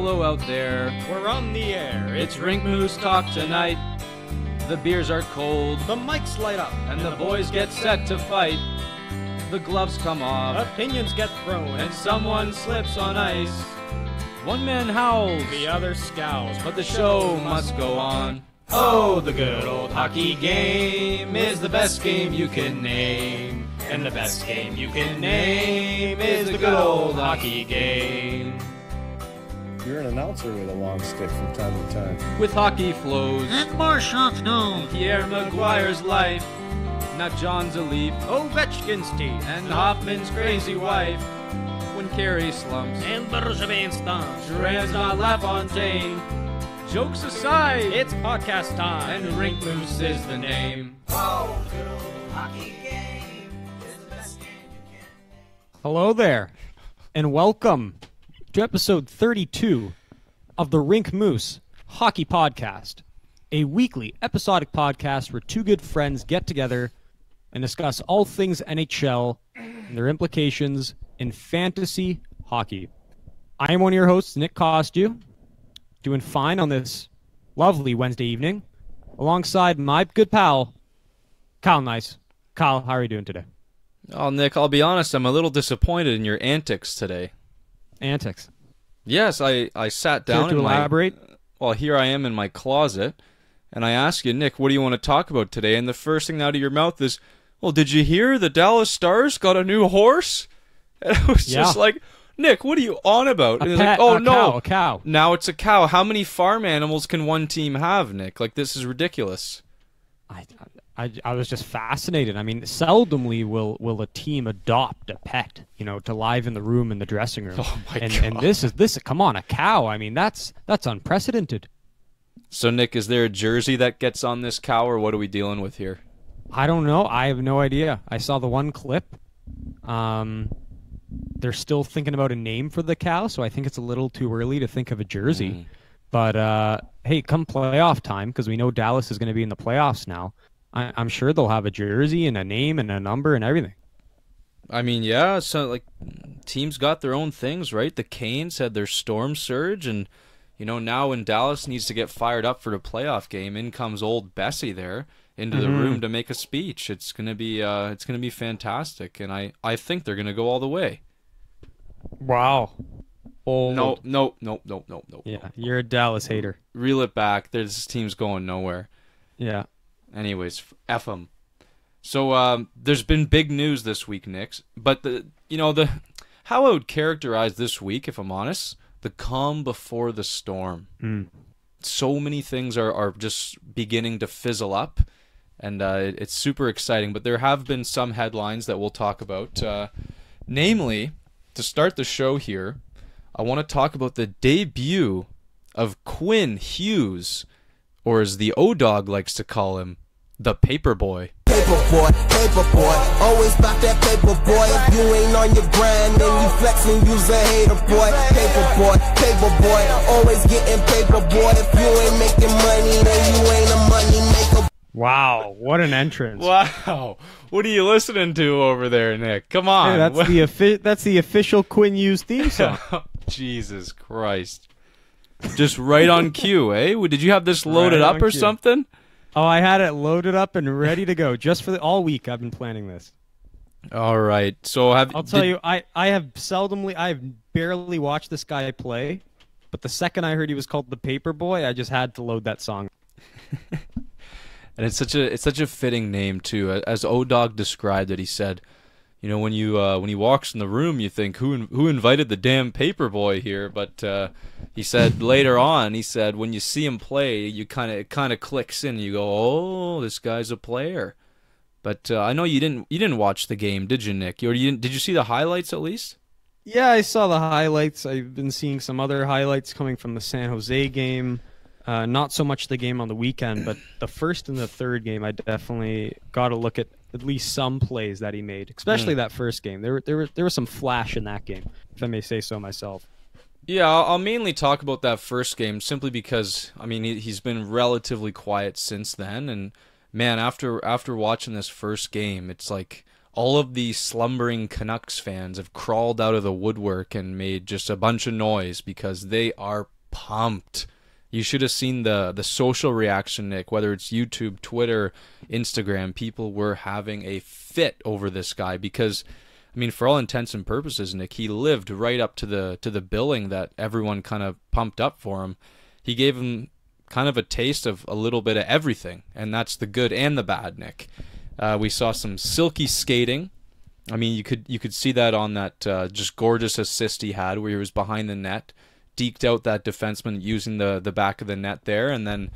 Hello out there. We're on the air. It's Rink Moose Talk tonight. The beers are cold. The mics light up. And the boys get set to fight. The gloves come off. Opinions get thrown. And someone slips on ice. One man howls. The other scowls. But the show must go on. Oh, the good old hockey game is the best game you can name. And the best game you can name is the good old hockey game. You're an announcer with a long stick from time to time. With hockey flows and more shots known. Pierre Maguire's life, not John's a leaf. Ovechkin's teeth and Hoffman's crazy wife. When Carey slumps and Bergevin stomps, Duran's not LaFontaine. Jokes aside, it's podcast time, and Rink Moose is the name. Oh, the good old hockey game is the best game you can. Hello there, and welcome to episode 32 of the Rink Moose Hockey Podcast, a weekly episodic podcast where two good friends get together and discuss all things NHL and their implications in fantasy hockey. I am one of your hosts, Nick Costu, doing fine on this lovely Wednesday evening, alongside my good pal, Kyle Nice. Kyle, how are you doing today? Oh, Nick, I'll be honest, I'm a little disappointed in your antics today. Antics. Yes, I sat down to elaborate? Well, here I am in my closet, and I asked you, Nick, what do you want to talk about today? And the first thing out of your mouth is, well, did you hear the Dallas Stars got a new horse? And I was just like, Nick, what are you on about? And a cow. Now it's a cow. How many farm animals can one team have, Nick? Like, this is ridiculous. I was just fascinated. I mean, seldomly will a team adopt a pet, to liven the room in the dressing room. Oh my God. And this come on, a cow. I mean, that's unprecedented. So, Nick, is there a jersey that gets on this cow, or what are we dealing with here? I don't know. I have no idea. I saw the one clip. They're still thinking about a name for the cow, so I think it's a little too early to think of a jersey. But hey, come playoff time, because we know Dallas is going to be in the playoffs now. I'm sure they'll have a jersey and a name and a number and everything. I mean, yeah, so like teams got their own things, right? The Canes had their storm surge, and now when Dallas needs to get fired up for the playoff game, in comes old Bessie there into the room to make a speech. It's gonna be fantastic, and I think they're gonna go all the way. Wow. No. Yeah, you're a Dallas hater. Reel it back. This team's going nowhere. Yeah. Anyways, F them. So there's been big news this week, Nick. But how I would characterize this week, if I'm honest, the calm before the storm. So many things are just beginning to fizzle up, and it's super exciting. But there have been some headlines that we'll talk about. Namely, to start the show here, I want to talk about the debut of Quinn Hughes, or as the O-Dog likes to call him, the Paperboy. Paperboy, always about that paperboy. If you ain't on your grind, then you flexing, you's a hater, boy. Paperboy, always getting paper, boy. If you ain't making money, then you ain't a money maker. Wow, what an entrance! Wow, what are you listening to over there, Nick? Come on, hey, that's the official Quinn Hughes theme song. Jesus Christ. Just right on cue, eh? Did you have this loaded up or something? Oh, I had it loaded up and ready to go. Just for all week, I've been planning this. All right. So I'll tell you, I have barely watched this guy play, but the second I heard he was called the Paperboy, I just had to load that song. And it's such a fitting name too. As O-Dog described it, he said, when he walks in the room, you think who invited the damn Paperboy here? But he said later on, when you see him play, it kind of clicks in. And you go, oh, this guy's a player. But I know you didn't watch the game, did you, Nick? Or did you see the highlights at least? Yeah, I saw the highlights. I've been seeing some other highlights coming from the San Jose game. Not so much the game on the weekend, but the first and the third game, I definitely got to look at least some plays that he made, especially that first game. There was some flash in that game, if I may say so myself. Yeah, I'll mainly talk about that first game simply because, I mean, he's been relatively quiet since then, and man, after watching this first game, it's like all of the slumbering Canucks fans have crawled out of the woodwork and made just a bunch of noise because they are pumped. You should have seen the social reaction, Nick, whether it's YouTube, Twitter, Instagram. People were having a fit over this guy because, I mean, for all intents and purposes, Nick, he lived right up to the billing that everyone kind of pumped up for him. He gave him kind of a taste of a little bit of everything, and that's the good and the bad, Nick. We saw some silky skating. I mean, you could see that on that just gorgeous assist he had where he was behind the net, deked out that defenseman using the back of the net there, and then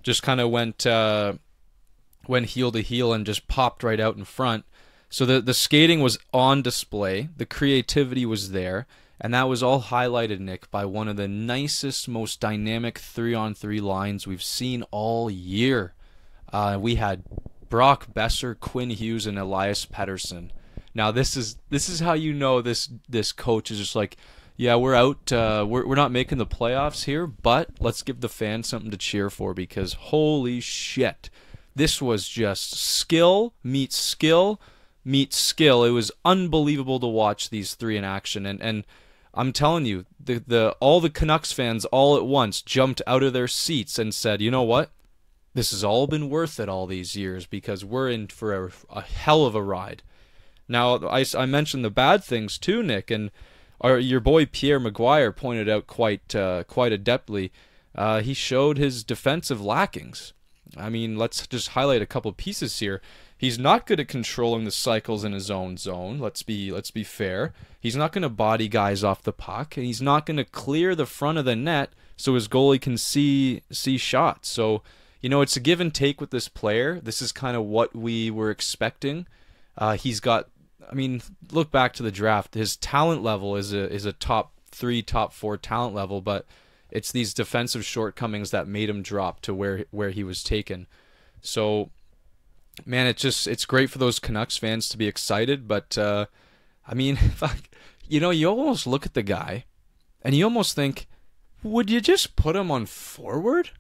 just kind of went heel to heel and just popped right out in front. So the skating was on display, the creativity was there, and that was all highlighted, Nick, by one of the nicest, most dynamic 3-on-3 lines we've seen all year. We had Brock Besser, Quinn Hughes, and Elias Pettersson. Now this is how you know this coach is just like, yeah, we're out. We're not making the playoffs here, but let's give the fans something to cheer for because holy shit, this was just skill meets skill meets skill. It was unbelievable to watch these three in action, and I'm telling you, all the Canucks fans all at once jumped out of their seats and said, you know what? This has all been worth it all these years because we're in for a hell of a ride. Now, I mentioned the bad things too, Nick, and your boy Pierre Maguire pointed out quite adeptly. He showed his defensive lackings. I mean, let's just highlight a couple pieces here. He's not good at controlling the cycles in his own zone. Let's be fair. He's not going to body guys off the puck, and he's not going to clear the front of the net so his goalie can see shots. So, you know, it's a give and take with this player. This is kind of what we were expecting. He's got, I mean, look back to the draft. His talent level is a top 3, top 4 talent level, but it's these defensive shortcomings that made him drop to where he was taken. So, man, it's great for those Canucks fans to be excited, but I mean, you know, you almost look at the guy and you almost think, would you just put him on forward?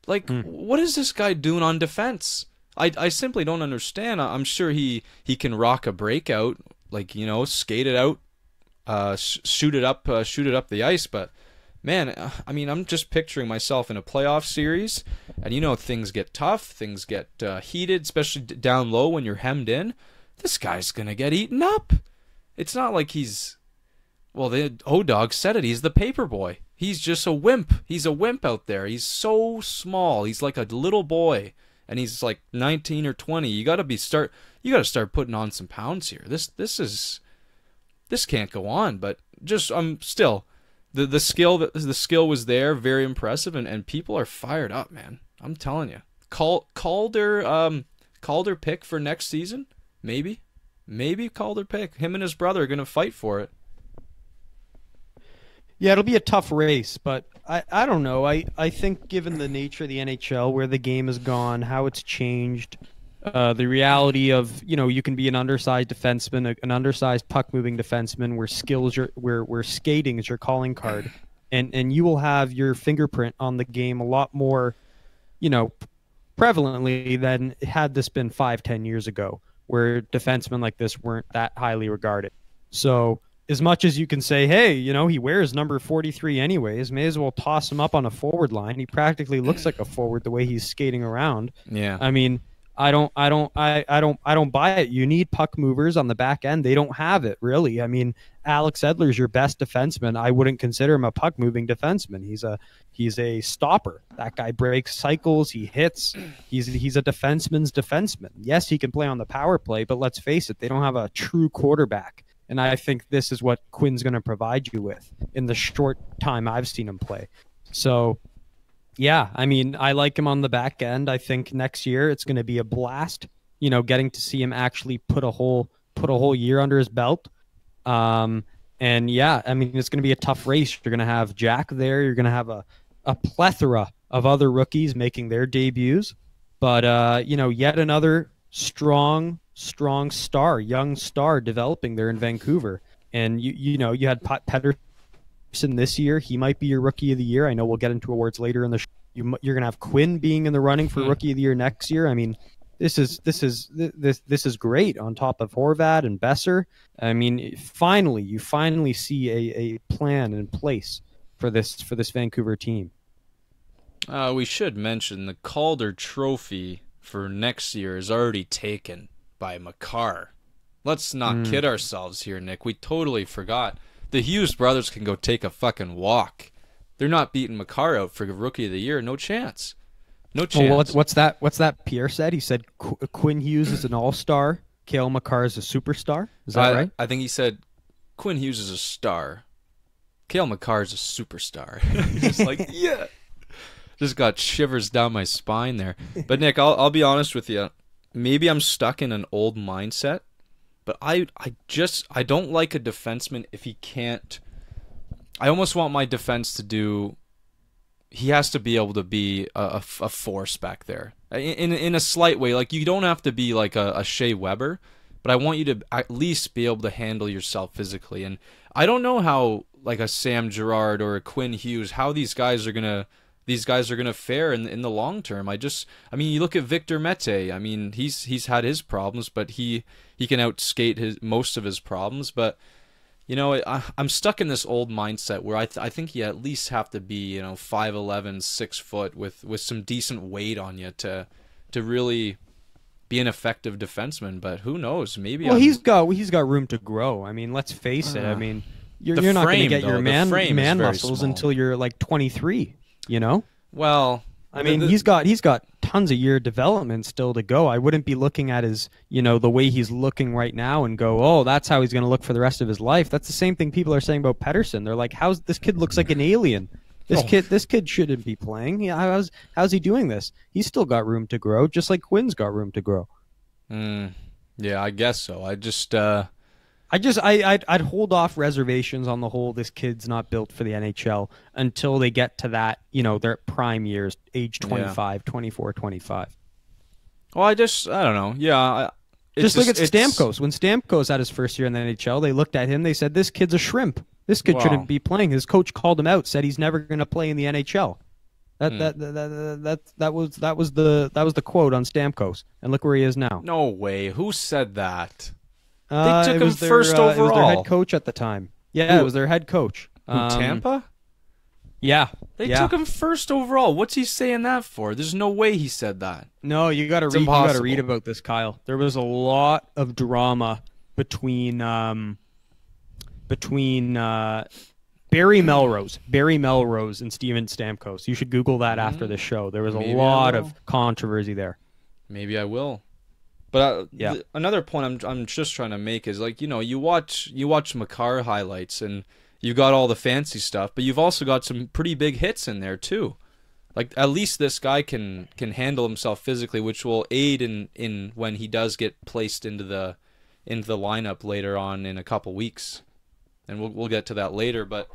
Like, what is this guy doing on defense? I simply don't understand. I'm sure he can rock a breakout, like, you know, skate it out, shoot it up the ice. But man, I mean, I'm just picturing myself in a playoff series, and you know, things get tough, things get heated, especially down low when you're hemmed in. This guy's gonna get eaten up. It's not like the O-Dog said it. He's the paper boy. He's just a wimp. He's a wimp out there. He's so small. He's like a little boy. And he's like 19 or 20. You gotta start putting on some pounds here. This can't go on. But just still the skill was there, very impressive, and people are fired up, man. I'm telling you. Calder pick for next season, maybe Calder pick. Him and his brother are gonna fight for it. Yeah, it'll be a tough race, but I don't know. I think given the nature of the NHL, where the game has gone, how it's changed, the reality of, you know, you can be an undersized defenseman, an undersized puck-moving defenseman, where skating is your calling card, and you will have your fingerprint on the game a lot more, you know, prevalently than had this been 5-10 years ago, where defensemen like this weren't that highly regarded. So, as much as you can say, hey, you know, he wears number 43 anyways, may as well toss him up on a forward line. He practically looks like a forward the way he's skating around. Yeah. I mean, I don't buy it. You need puck movers on the back end. They don't have it, really. I mean, Alex Edler's your best defenseman. I wouldn't consider him a puck moving defenseman. He's a stopper. That guy breaks cycles, he hits. He's a defenseman's defenseman. Yes, he can play on the power play, but let's face it, they don't have a true quarterback. And I think this is what Quinn's going to provide you with in the short time I've seen him play. So, yeah, I mean, I like him on the back end. I think next year it's going to be a blast, you know, getting to see him actually put a whole year under his belt. And, yeah, I mean, it's going to be a tough race. You're going to have Jack there. You're going to have a plethora of other rookies making their debuts. But, you know, yet another strong star, young star developing there in Vancouver. And you know, you had Pettersson this year. He might be your rookie of the year. I know we'll get into awards later in the show. You're going to have Quinn being in the running for rookie of the year next year. I mean, this is great on top of Horvat and Besser. I mean, you finally see a plan in place for this Vancouver team. We should mention the Calder Trophy for next year is already taken by Makar. Let's not kid ourselves here, Nick. We totally forgot. The Hughes brothers can go take a fucking walk. They're not beating Makar out for Rookie of the Year. No chance. No chance. Well, what's that Pierre said? He said Quinn Hughes is an all-star. Cale Makar is a superstar. Is that right? I think he said Quinn Hughes is a star. Cale Makar is a superstar. Just like, yeah. Just got shivers down my spine there. But Nick, I'll be honest with you. Maybe I'm stuck in an old mindset, but I don't like a defenseman if he can't. I almost want my defense to do. He has to be able to be a force back there in a slight way. Like, you don't have to be like a Shea Weber, but I want you to at least be able to handle yourself physically. And I don't know how like a Sam Girard or a Quinn Hughes, how these guys are gonna fare in the long term. I mean, you look at Victor Mete. I mean, he's had his problems, but he can outskate most of his problems. But you know, I'm stuck in this old mindset where I think you at least have to be, 5'11", 6 foot with some decent weight on you to really be an effective defenseman. But who knows? Maybe. Well, he's got room to grow. I mean, let's face it. I mean, you're not going to get your man muscles until you're like 23. You know? Well, I mean, he's got tons of year development still to go. I wouldn't be looking at his, the way he's looking right now and go, oh, that's how he's going to look for the rest of his life. That's the same thing people are saying about Pettersson. They're like, how's this kid looks like an alien? This kid shouldn't be playing. Yeah, how's he doing this? He's still got room to grow, just like Quinn's got room to grow. Yeah, I guess so. I'd hold off reservations on the whole this kid's not built for the NHL until they get to that, their prime years, age 25, 24, 25. Well, I don't know. Yeah. Just look at Stamkos. When Stamkos had his first year in the NHL, they looked at him, they said, this kid's a shrimp. This kid shouldn't be playing. His coach called him out, said he's never going to play in the NHL. That was the quote on Stamkos. And look where he is now. No way. Who said that? They took him first overall. overall. It was their head coach at the time. Yeah, it was their head coach. Tampa? Yeah. They took him first overall. What's he saying that for? There's no way he said that. No, you got to read. You got to read about this, Kyle. There was a lot of drama between Barry Melrose, and Steven Stamkos. You should Google that after the show. There was a lot of controversy there. Maybe I will. But another point I'm just trying to make is, like, you watch Makar highlights and you got all the fancy stuff, but you've also got some pretty big hits in there too. Like, at least this guy can handle himself physically, which will aid in when he does get placed into the lineup later on in a couple weeks. And we'll get to that later, but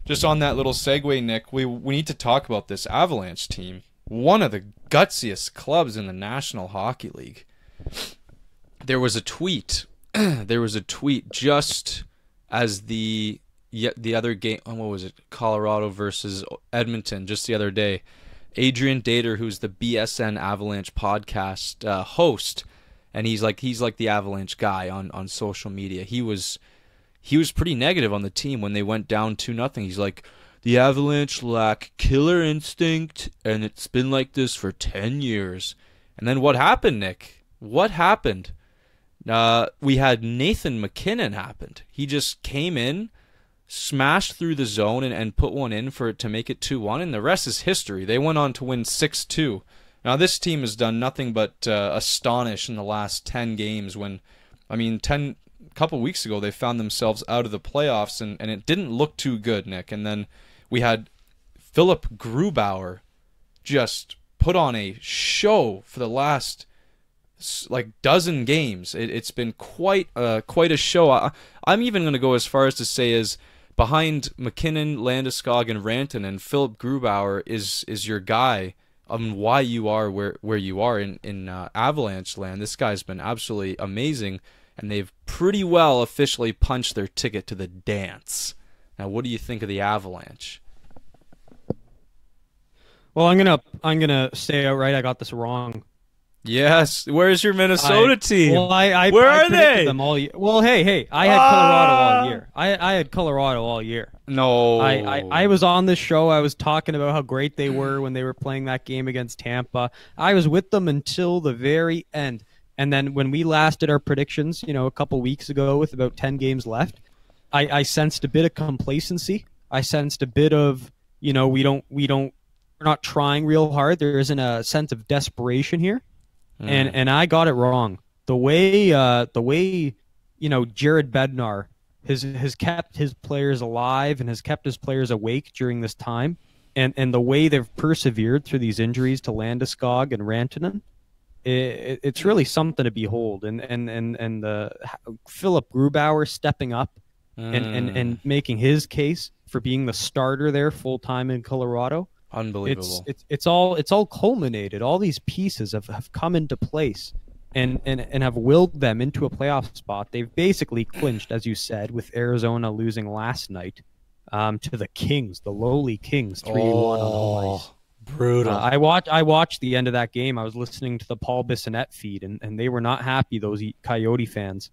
just on that little segue, Nick, we need to talk about this Avalanche team. One of the gutsiest clubs in the National Hockey League. There was a tweet. Just as the other game. What was it? Colorado versus Edmonton. Just the other day, Adrian Dater, who's the BSN Avalanche podcast host, and he's like the Avalanche guy on social media. He was pretty negative on the team when they went down 2-0. He's like, the Avalanche lack killer instinct, and it's been like this for 10 years. And then what happened, Nick? What happened? We had Nathan McKinnon happened. He just came in, smashed through the zone, and put one in to make it 2-1, and the rest is history. They went on to win 6-2. Now, this team has done nothing but astonish in the last 10 games a couple weeks ago, they found themselves out of the playoffs, and it didn't look too good, Nick. And then we had Philip Grubauer just put on a show for the last dozen games. It's been quite a show. I'm even going to go as far as to say is behind McKinnon, Landeskog, and Rantanen, Philip Grubauer is your guy on why you are where you are in Avalanche land. This guy's been absolutely amazing, and they've pretty well officially punched their ticket to the dance. Now, what do you think of the Avalanche? Well, I'm gonna say outright I got this wrong. Yes. Where's your Minnesota team? Well, I Where are predicted they? them all year. Well, hey, I had Colorado all year. I had Colorado all year. No. I was on this show. I was talking about how great they were when they were playing that game against Tampa. I was with them until the very end. And then when we last did our predictions, a couple weeks ago with about 10 games left, I sensed a bit of complacency. I sensed a bit of, we're not trying real hard. There isn't a sense of desperation here. And I got it wrong. The way Jared Bednar has kept his players alive and has kept his players awake during this time, and the way they've persevered through these injuries to Landeskog and Rantanen, it's really something to behold. And the Philip Grubauer stepping up and making his case for being the starter there full time in Colorado. Unbelievable. It's all culminated. All these pieces have come into place and have willed them into a playoff spot. They've basically clinched, as you said, with Arizona losing last night to the Kings, the lowly Kings, 3-1 on home ice. Brutal. I watched the end of that game. I was listening to the Paul Bissonnette feed, and they were not happy, those Coyote fans.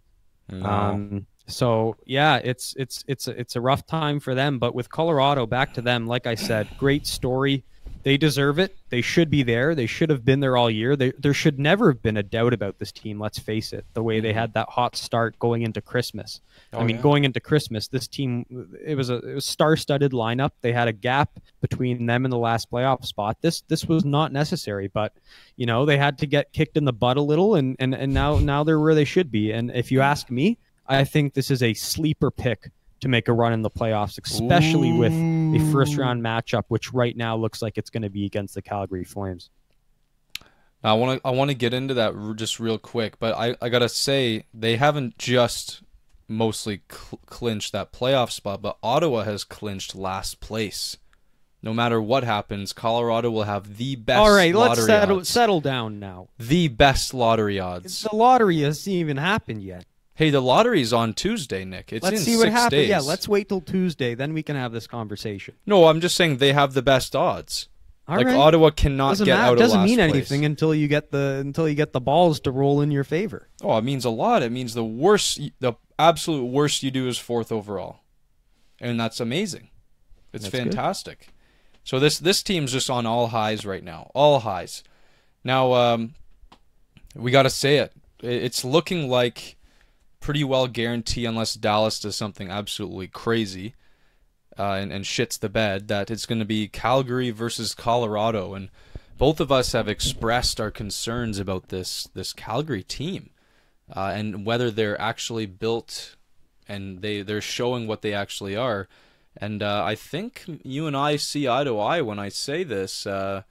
No. So yeah, it's a rough time for them. But with Colorado, back to them. Like I said, great story. They deserve it. They should be there. They should have been there all year. There should never have been a doubt about this team. Let's face it. The way they had that hot start going into Christmas. Going into Christmas, this team it was star-studded lineup. They had a gap between them and the last playoff spot. This was not necessary, but they had to get kicked in the butt a little, and now they're where they should be. And if you ask me, I think this is a sleeper pick to make a run in the playoffs, especially with a first-round matchup, which right now looks like it's going to be against the Calgary Flames. I want to get into that just real quick, but I gotta say they haven't just mostly clinched that playoff spot, but Ottawa has clinched last place. No matter what happens, Colorado will have the best. All right, lottery let's odds. settle down now. The best lottery odds. The lottery hasn't even happened yet. Hey, the lottery's on Tuesday, Nick. It's Let's in see 6 what happens. days. Yeah, let's wait till Tuesday, then we can have this conversation. No, I'm just saying they have the best odds. All like right. Ottawa cannot Doesn't get matter. out of Doesn't last mean place. anything until you get the balls to roll in your favor. Oh, it means a lot. It means the absolute worst you do is 4th overall, and that's amazing. It's That's fantastic. Good. So this team's just on all highs right now, all highs. Now, we got to say it. It's looking like pretty well guarantee, unless Dallas does something absolutely crazy and shits the bed, that it's going to be Calgary versus Colorado. And both of us have expressed our concerns about this Calgary team and whether they're actually built and they're showing what they actually are. And I think you and I see eye to eye when I say this. Are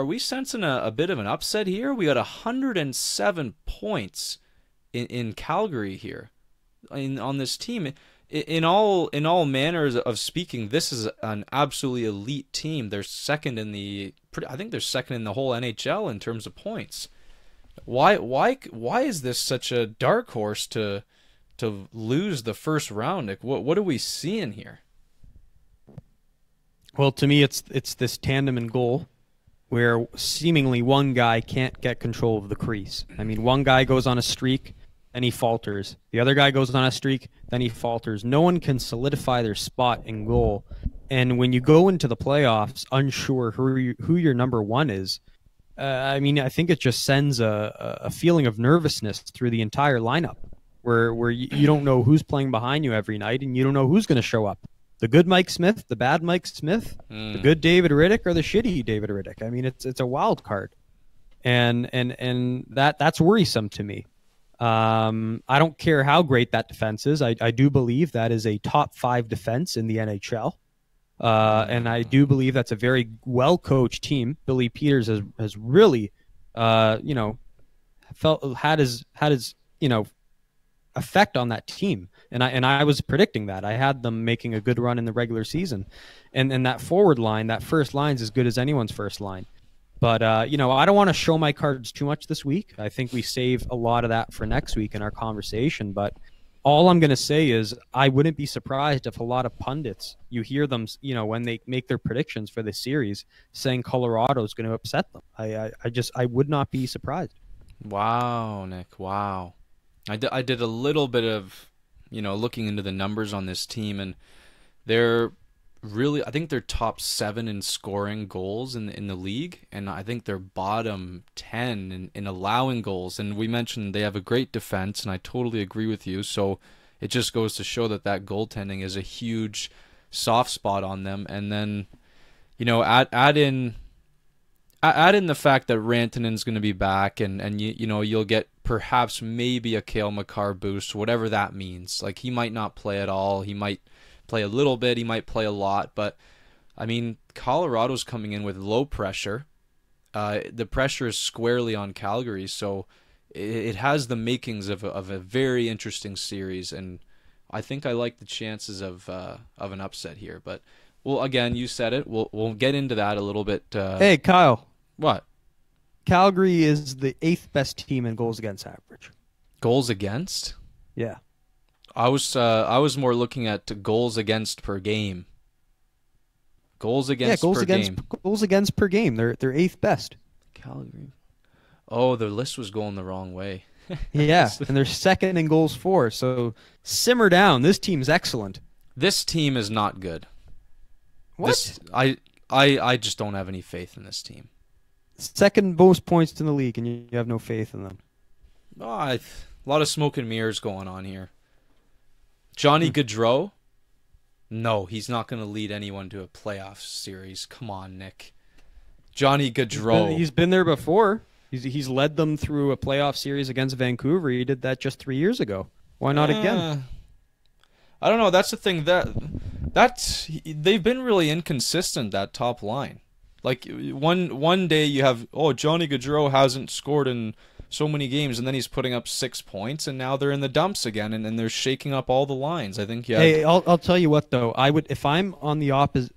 we sensing a bit of an upset here? We got 107 points in Calgary here on this team. In all manners of speaking, this is an absolutely elite team. They're second in I think they're second in the whole NHL in terms of points. Why is this such a dark horse to lose the first round, Nick? What are we seeing here? Well, to me, it's this tandem in goal where seemingly one guy can't get control of the crease. I mean, one guy goes on a streak, then he falters. The other guy goes on a streak, then he falters. No one can solidify their spot in goal. And when you go into the playoffs unsure who your number one is, I think it just sends a feeling of nervousness through the entire lineup where you don't know who's playing behind you every night and you don't know who's going to show up. The good Mike Smith, the bad Mike Smith, the good David Riddick, or the shitty David Riddick. I mean, it's a wild card, and that's worrisome to me. I don't care how great that defense is. I do believe that is a top 5 defense in the NHL, and I do believe that's a very well coached team. Billy Peters has really, had his effect on that team. And I was predicting that. I had them making a good run in the regular season. And that forward line, that first line is as good as anyone's first line. But, I don't want to show my cards too much this week. I think we save a lot of that for next week in our conversation. But, All I'm going to say is I wouldn't be surprised if a lot of pundits, you hear them, when they make their predictions for this series, saying Colorado's going to upset them. I would not be surprised. Wow, Nick. Wow. I did a little bit of, looking into the numbers on this team, and they're really, I think they're top 7 in scoring goals in the league, and I think they're bottom 10 in allowing goals. And we mentioned they have a great defense, and I totally agree with you. So it just goes to show that goaltending is a huge soft spot on them. And then, add in the fact that Rantanen's going to be back, and you'll get perhaps maybe a Cale Makar boost, whatever that means. Like, he might not play at all. He might play a little bit. He might play a lot. But, I mean, Colorado's coming in with low pressure. The pressure is squarely on Calgary, so it has the makings of a very interesting series, and I think I like the chances of an upset here. But, well, again, you said it. We'll get into that a little bit. Hey, Kyle. What? Calgary is the 8th best team in goals against average. Goals against? Yeah. I was more looking at goals against per game. Goals against per game. Goals against per game. They're 8th best. Calgary. Oh, the list was going the wrong way. Yeah, and they're 2nd in goals for. So simmer down. This team's excellent. This team is not good. What? I just don't have any faith in this team. 2nd most points in the league, and you have no faith in them. Oh, a lot of smoke and mirrors going on here. Johnny Gaudreau? No, he's not going to lead anyone to a playoff series. Come on, Nick. Johnny Gaudreau. He's been there before. He's led them through a playoff series against Vancouver. He did that just 3 years ago. Why not again? I don't know. That's the thing. They've been really inconsistent, that top line. Like, one day you have, Johnny Gaudreau hasn't scored in so many games, and then he's putting up 6 points, and now they're in the dumps again, and they're shaking up all the lines. I think, yeah. Hey, I'll tell you what, though. If I'm on the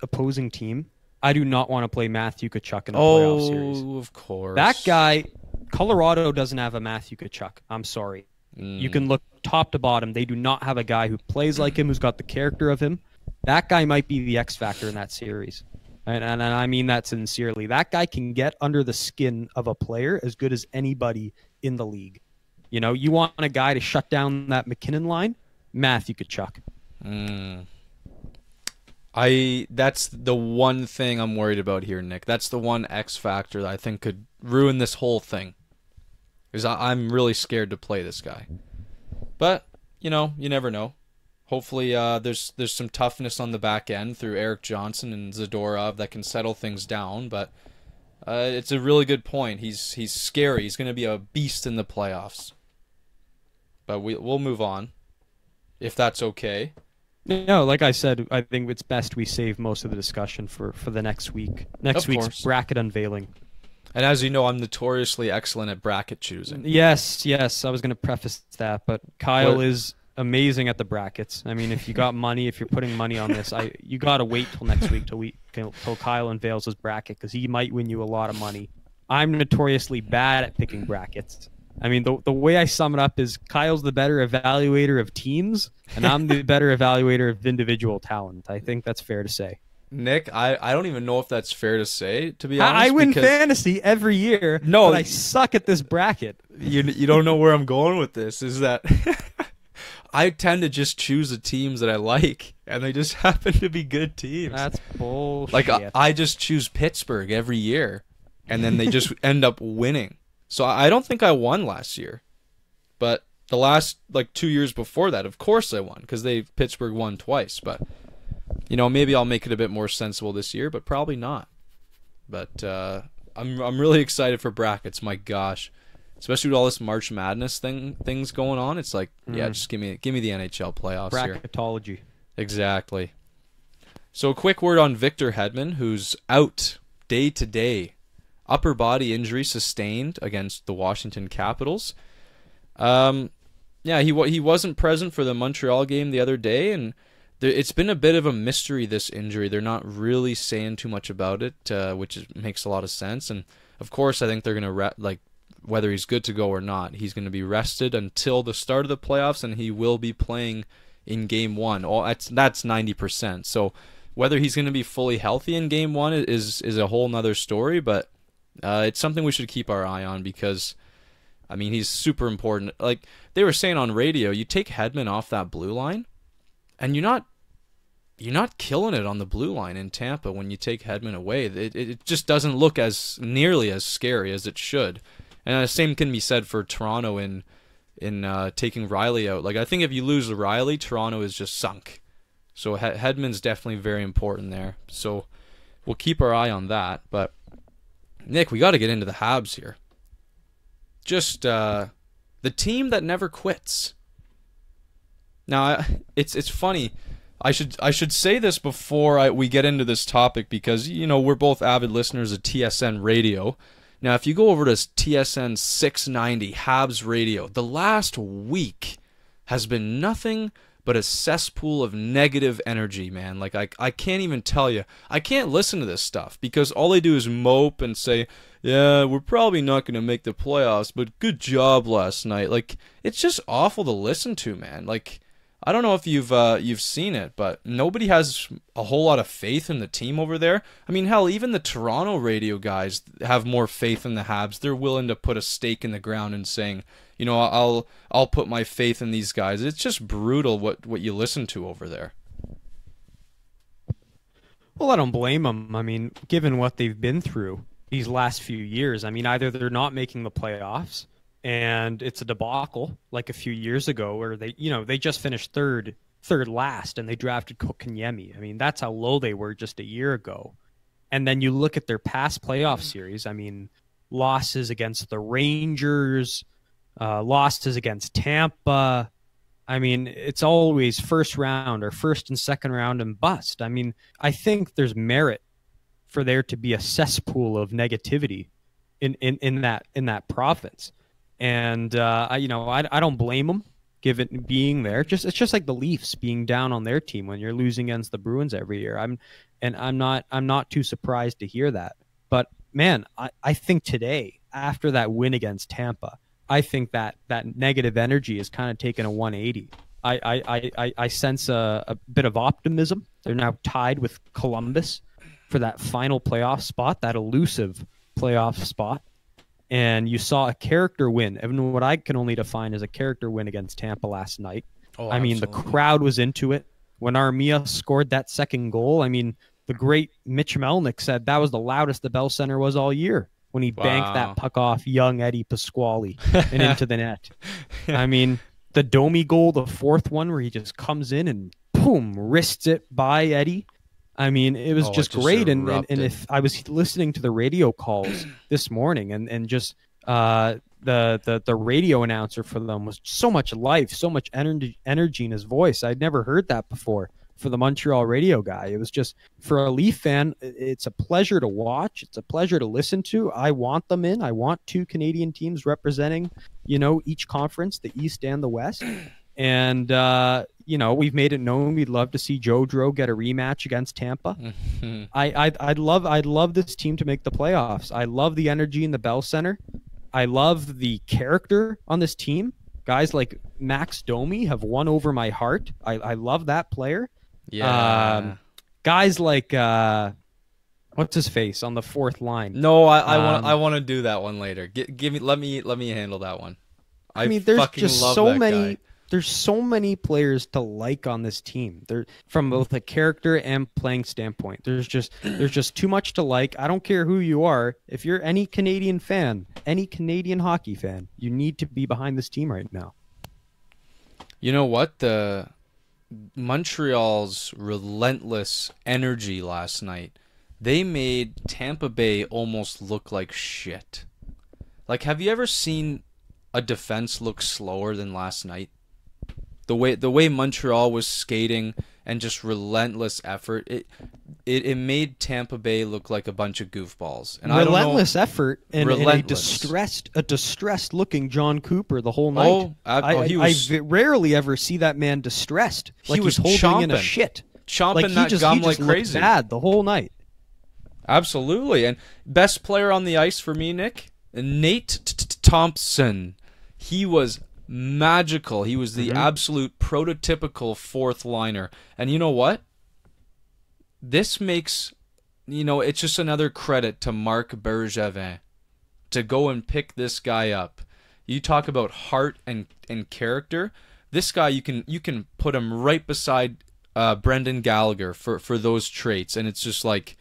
opposing team, I do not want to play Matthew Tkachuk in a playoff series. Oh, of course. That guy, Colorado doesn't have a Matthew Tkachuk. I'm sorry. You can look top to bottom. They do not have a guy who plays like him, who's got the character of him. That guy might be the X factor in that series. And I mean that sincerely. That guy can get under the skin of a player as good as anybody in the league. You want a guy to shut down that McKinnon line? Matthew Tkachuk. That's the one thing I'm worried about here, Nick. That's the one X factor that I think could ruin this whole thing. Because I'm really scared to play this guy. But, you never know. Hopefully there's some toughness on the back end through Eric Johnson and Zadorov that can settle things down. But it's a really good point. He's scary. He's going to be a beast in the playoffs. But we'll move on, if that's okay. No, like I said, I think it's best we save most of the discussion for the next week. Next week's bracket unveiling. And as you know, I'm notoriously excellent at bracket choosing. Yes. I was going to preface that, but Kyle is amazing at the brackets. I mean, if you got money, if you're putting money on this, you got to wait till next week till Kyle unveils his bracket, because he might win you a lot of money. I'm notoriously bad at picking brackets. I mean, the way I sum it up is Kyle's the better evaluator of teams, and I'm the better evaluator of individual talent. I think that's fair to say. Nick, I don't even know if that's fair to say, to be honest. I win fantasy every year, but I suck at this bracket. You don't know where I'm going with this, is that I tend to just choose the teams that I like, and they just happen to be good teams. That's bullshit. Like, I just choose Pittsburgh every year, and then they just end up winning. So I don't think I won last year. But the last, 2 years before that, of course I won, because Pittsburgh won twice. But, maybe I'll make it a bit more sensible this year, but probably not. But I'm really excited for brackets, my gosh. Especially with all this March Madness things going on. It's like, yeah, just give me the NHL playoffs here. Bracketology. Exactly. So a quick word on Victor Hedman, who's out day to day. Upper body injury sustained against the Washington Capitals. He wasn't present for the Montreal game the other day, and it's been a bit of a mystery, this injury. They're not really saying too much about it, which makes a lot of sense. And of course, I think they're gonna whether he's good to go or not. He's going to be rested until the start of the playoffs, and he will be playing in Game 1. That's 90%. So whether he's going to be fully healthy in Game 1 is a whole nother story, but it's something we should keep our eye on because, I mean, he's super important. Like they were saying on radio, you take Hedman off that blue line, and you're not killing it on the blue line in Tampa when you take Hedman away. It just doesn't look as nearly as scary as it should. And the same can be said for Toronto in taking Riley out. Like I think if you lose Riley, Toronto is just sunk. So Hedman's definitely very important there. So we'll keep our eye on that. But Nick, we got to get into the Habs here. Just the team that never quits. Now it's funny. I should say this before we get into this topic because we're both avid listeners of TSN Radio. Now, if you go over to TSN 690 Habs Radio, the last week has been nothing but a cesspool of negative energy, man. Like I can't even tell you. I can't listen to this stuff because all they do is mope and say, "Yeah, we're probably not going to make the playoffs, but good job last night." Like it's just awful to listen to, man. Like I don't know if you've seen it, but nobody has a whole lot of faith in the team over there. I mean, hell, even the Toronto radio guys have more faith in the Habs. They're willing to put a stake in the ground and saying, I'll put my faith in these guys. It's just brutal what you listen to over there. Well, I don't blame them. I mean, given what they've been through these last few years, I mean, either they're not making the playoffs and it's a debacle like a few years ago where they just finished third last and they drafted Kotkaniemi. I mean, that's how low they were just a year ago. And then you look at their past playoff series. I mean, losses against the Rangers, losses against Tampa. I mean, it's always first round or first and second round and bust. I mean, I think there's merit for there to be a cesspool of negativity in that province. And I don't blame them, given being there. It's just like the Leafs being down on their team when you're losing against the Bruins every year. I'm not too surprised to hear that. But man, I think today, after that win against Tampa, I think that negative energy is kind of taken a 180. I sense a bit of optimism. They're now tied with Columbus for that final playoff spot, that elusive playoff spot. And you saw a character win, even what I can only define as a character win against Tampa last night. Oh, I mean, the crowd was into it. When Armia scored that second goal, I mean, the great Mitch Melnick said that was the loudest the Bell Center was all year when he banked that puck off young Eddie Pasquale and into the net. I mean, the Domi goal, the fourth one where he just comes in and boom, wrists it by Eddie. I mean, it was just great. And if I was listening to the radio calls this morning and just the radio announcer for them was so much life, so much energy in his voice. I'd never heard that before for the Montreal radio guy. It was just, for a Leaf fan, it's a pleasure to watch. It's a pleasure to listen to. I want them in. I want two Canadian teams representing, each conference, the East and the West. And, we've made it known we'd love to see Joe get a rematch against Tampa. I'd love this team to make the playoffs. I love the energy in the Bell Center. I love the character on this team. Guys like Max Domi have won over my heart. I love that player. Yeah. Guys like what's his face on the fourth line? No, I want to do that one later. Let me handle that one. I mean, there's just so many. Guy. There's so many players to like on this team. They're from both a character and playing standpoint. There's just too much to like. I don't care who you are. If you're any Canadian fan, any Canadian hockey fan, you need to be behind this team right now. You know what? The Montreal's relentless energy last night, they made Tampa Bay almost look like shit. Like, have you ever seen a defense look slower than last night? The way Montreal was skating and just relentless effort, it made Tampa Bay look like a bunch of goofballs. And relentless effort and a relentless. distressed looking John Cooper the whole night. I rarely ever see that man distressed. Like he was he's holding in a chomping. shit. Chomping that gum like crazy. Bad the whole night. Absolutely. And best player on the ice for me, Nick, Nate Thompson. He was magical. He was the absolute prototypical fourth liner. And you know what? This makes, it's just another credit to Marc Bergevin to go and pick this guy up. You talk about heart and character. This guy, you can put him right beside Brendan Gallagher for those traits, and it's just like,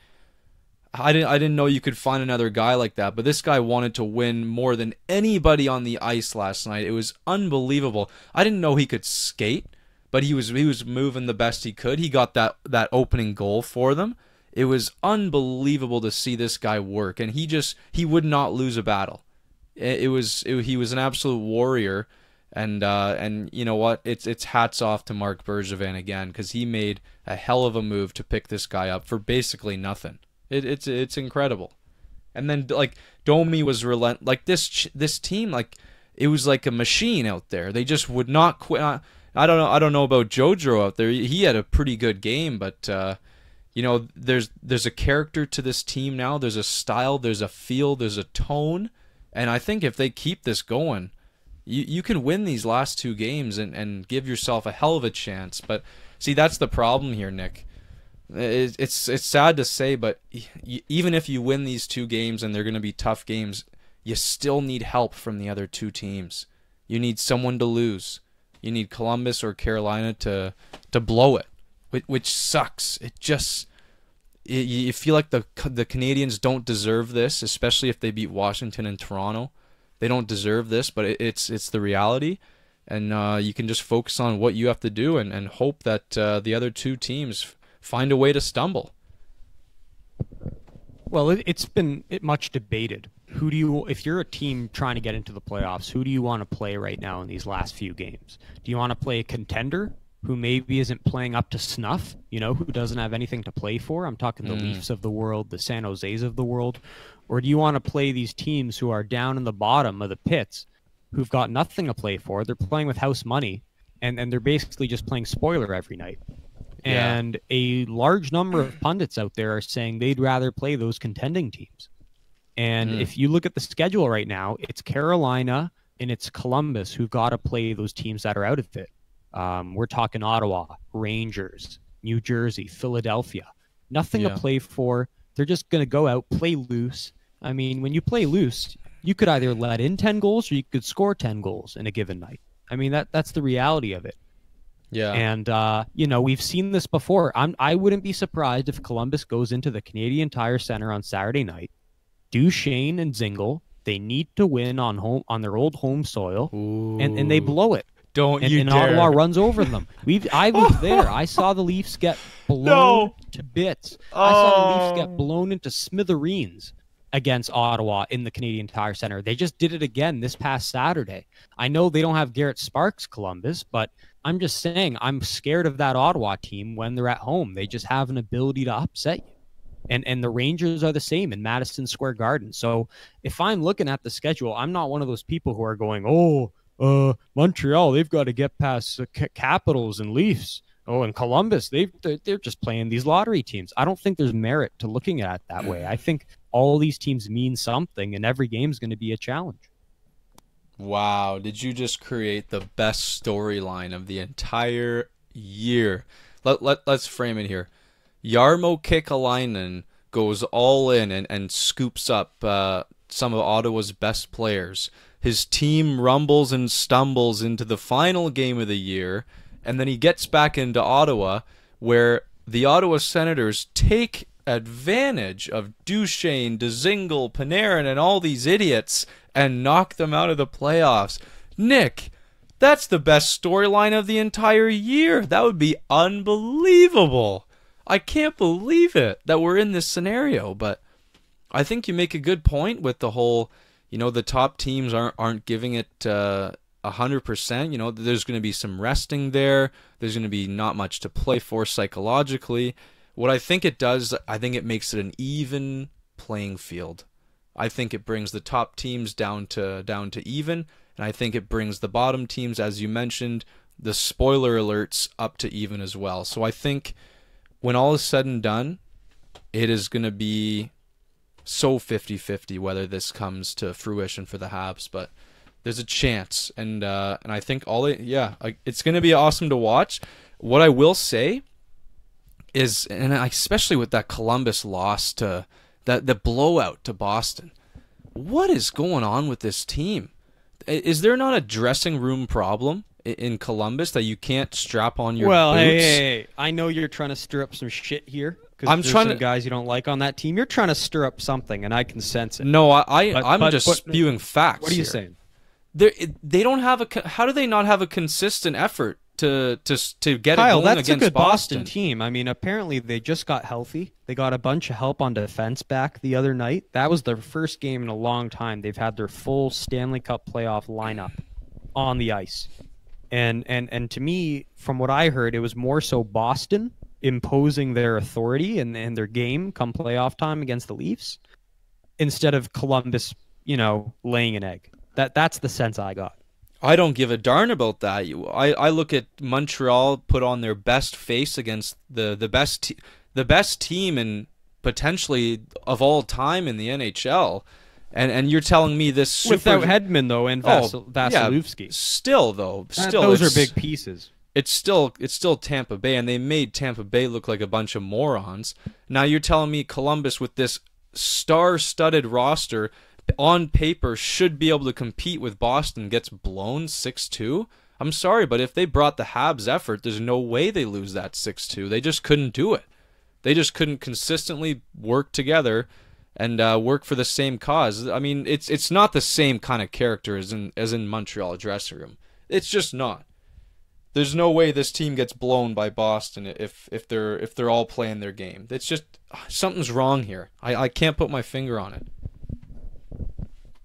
I didn't know you could find another guy like that. But this guy wanted to win more than anybody on the ice last night. It was unbelievable. I didn't know he could skate, but he was moving the best he could. He got that opening goal for them. It was unbelievable to see this guy work, and he would not lose a battle. He was an absolute warrior, and you know what? It's hats off to Marc Bergevin again, because he made a hell of a move to pick this guy up for basically nothing. It's incredible. And then like Domi was relent. Like this team, like it was like a machine out there. They just would not quit. I don't know about Jojo out there. He had a pretty good game, but there's a character to this team now. There's a style, there's a feel, there's a tone, and I think if they keep this going, you can win these last two games and give yourself a hell of a chance. But see, that's the problem here, Nick. It's sad to say, but even if you win these two games, and they're going to be tough games, you still need help from the other two teams. You need someone to lose. You need Columbus or Carolina to blow it, which sucks. You feel like the Canadiens don't deserve this, especially if they beat Washington and Toronto. They don't deserve this, but it's the reality, and you can just focus on what you have to do and hope that the other two teams find a way to stumble. Well, it's been much debated. If you're a team trying to get into the playoffs, who do you want to play right now in these last few games? Do you want to play a contender who maybe isn't playing up to snuff, who doesn't have anything to play for? I'm talking the Leafs of the world, the San Jose's of the world. Or do you want to play these teams who are down in the bottom of the pits, who've got nothing to play for? They're playing with house money, and they're basically just playing spoiler every night. Yeah. And a large number of pundits out there are saying they'd rather play those contending teams. And if you look at the schedule right now, it's Carolina and it's Columbus who've got to play those teams that are out of it. We're talking Ottawa, Rangers, New Jersey, Philadelphia. Nothing to play for. They're just going to go out, play loose. I mean, when you play loose, you could either let in 10 goals or you could score 10 goals in a given night. I mean, that's the reality of it. Yeah. And, we've seen this before. I wouldn't be surprised if Columbus goes into the Canadian Tire Center on Saturday night. Duchesne and Zingle, they need to win on their old home soil, and they blow it. And Ottawa runs over them. I was there. I saw the Leafs get blown to bits. I saw the Leafs get blown into smithereens against Ottawa in the Canadian Tire Center. They just did it again this past Saturday. I know they don't have Garrett Sparks, Columbus, but I'm just saying I'm scared of that Ottawa team when they're at home. They just have an ability to upset you. And the Rangers are the same in Madison Square Garden. So if I'm looking at the schedule, I'm not one of those people who are going, Montreal, they've got to get past Capitals and Leafs. Oh, and Columbus, they're just playing these lottery teams. I don't think there's merit to looking at it that way. I think all these teams mean something, and every game is going to be a challenge. Wow, did you just create the best storyline of the entire year? Let's frame it here. Jarmo Kekalainen goes all in and scoops up some of Ottawa's best players. His team rumbles and stumbles into the final game of the year, and then he gets back into Ottawa, where the Ottawa Senators take advantage of Duchesne, Dzingel, Panarin, and all these idiots and knock them out of the playoffs. Nick, that's the best storyline of the entire year. That would be unbelievable. I can't believe it that we're in this scenario, but I think you make a good point with the whole, the top teams aren't giving it 100%. There's going to be some resting there. There's going to be not much to play for psychologically. What I think it does, I think it makes it an even playing field. I think it brings the top teams down to even, and I think it brings the bottom teams, as you mentioned, the spoiler alerts, up to even as well. So I think when all is said and done, it is going to be so 50-50 whether this comes to fruition for the Habs, but there's a chance, and I think it's going to be awesome to watch. What I will say is, and especially with that Columbus loss to the blowout to Boston, what is going on with this team? Is there not a dressing room problem in Columbus that you can't strap on your boots? Hey, I know you're trying to stir up some shit here. I'm trying to guys you don't like on that team. You're trying to stir up something, and I can sense it. No, I'm just spewing facts. What are you here. saying? They don't have how do they not have a consistent effort to get Kyle, it going that's against a good Boston team. I mean, apparently they just got healthy. They got a bunch of help on defense back the other night. That was their first game in a long time. They've had their full Stanley Cup playoff lineup on the ice. And to me, from what I heard, it was more so Boston imposing their authority and their game come playoff time against the Leafs instead of Columbus, laying an egg. That's the sense I got. I don't give a darn about that. I look at Montreal put on their best face against the best team and potentially of all time in the NHL, and you're telling me this without Hedman though and Vasilevsky. Yeah, still those are big pieces. It's still Tampa Bay, and they made Tampa Bay look like a bunch of morons. Now you're telling me Columbus with this star-studded roster on paper should be able to compete with Boston gets blown 6-2? I'm sorry, but if they brought the Habs effort, there's no way they lose that 6-2. They just couldn't do it. They just couldn't consistently work together and work for the same cause. I mean, it's not the same kind of character as in Montreal dressing room. It's just not. There's no way this team gets blown by Boston if they're all playing their game. It's just something's wrong here. I can't put my finger on it.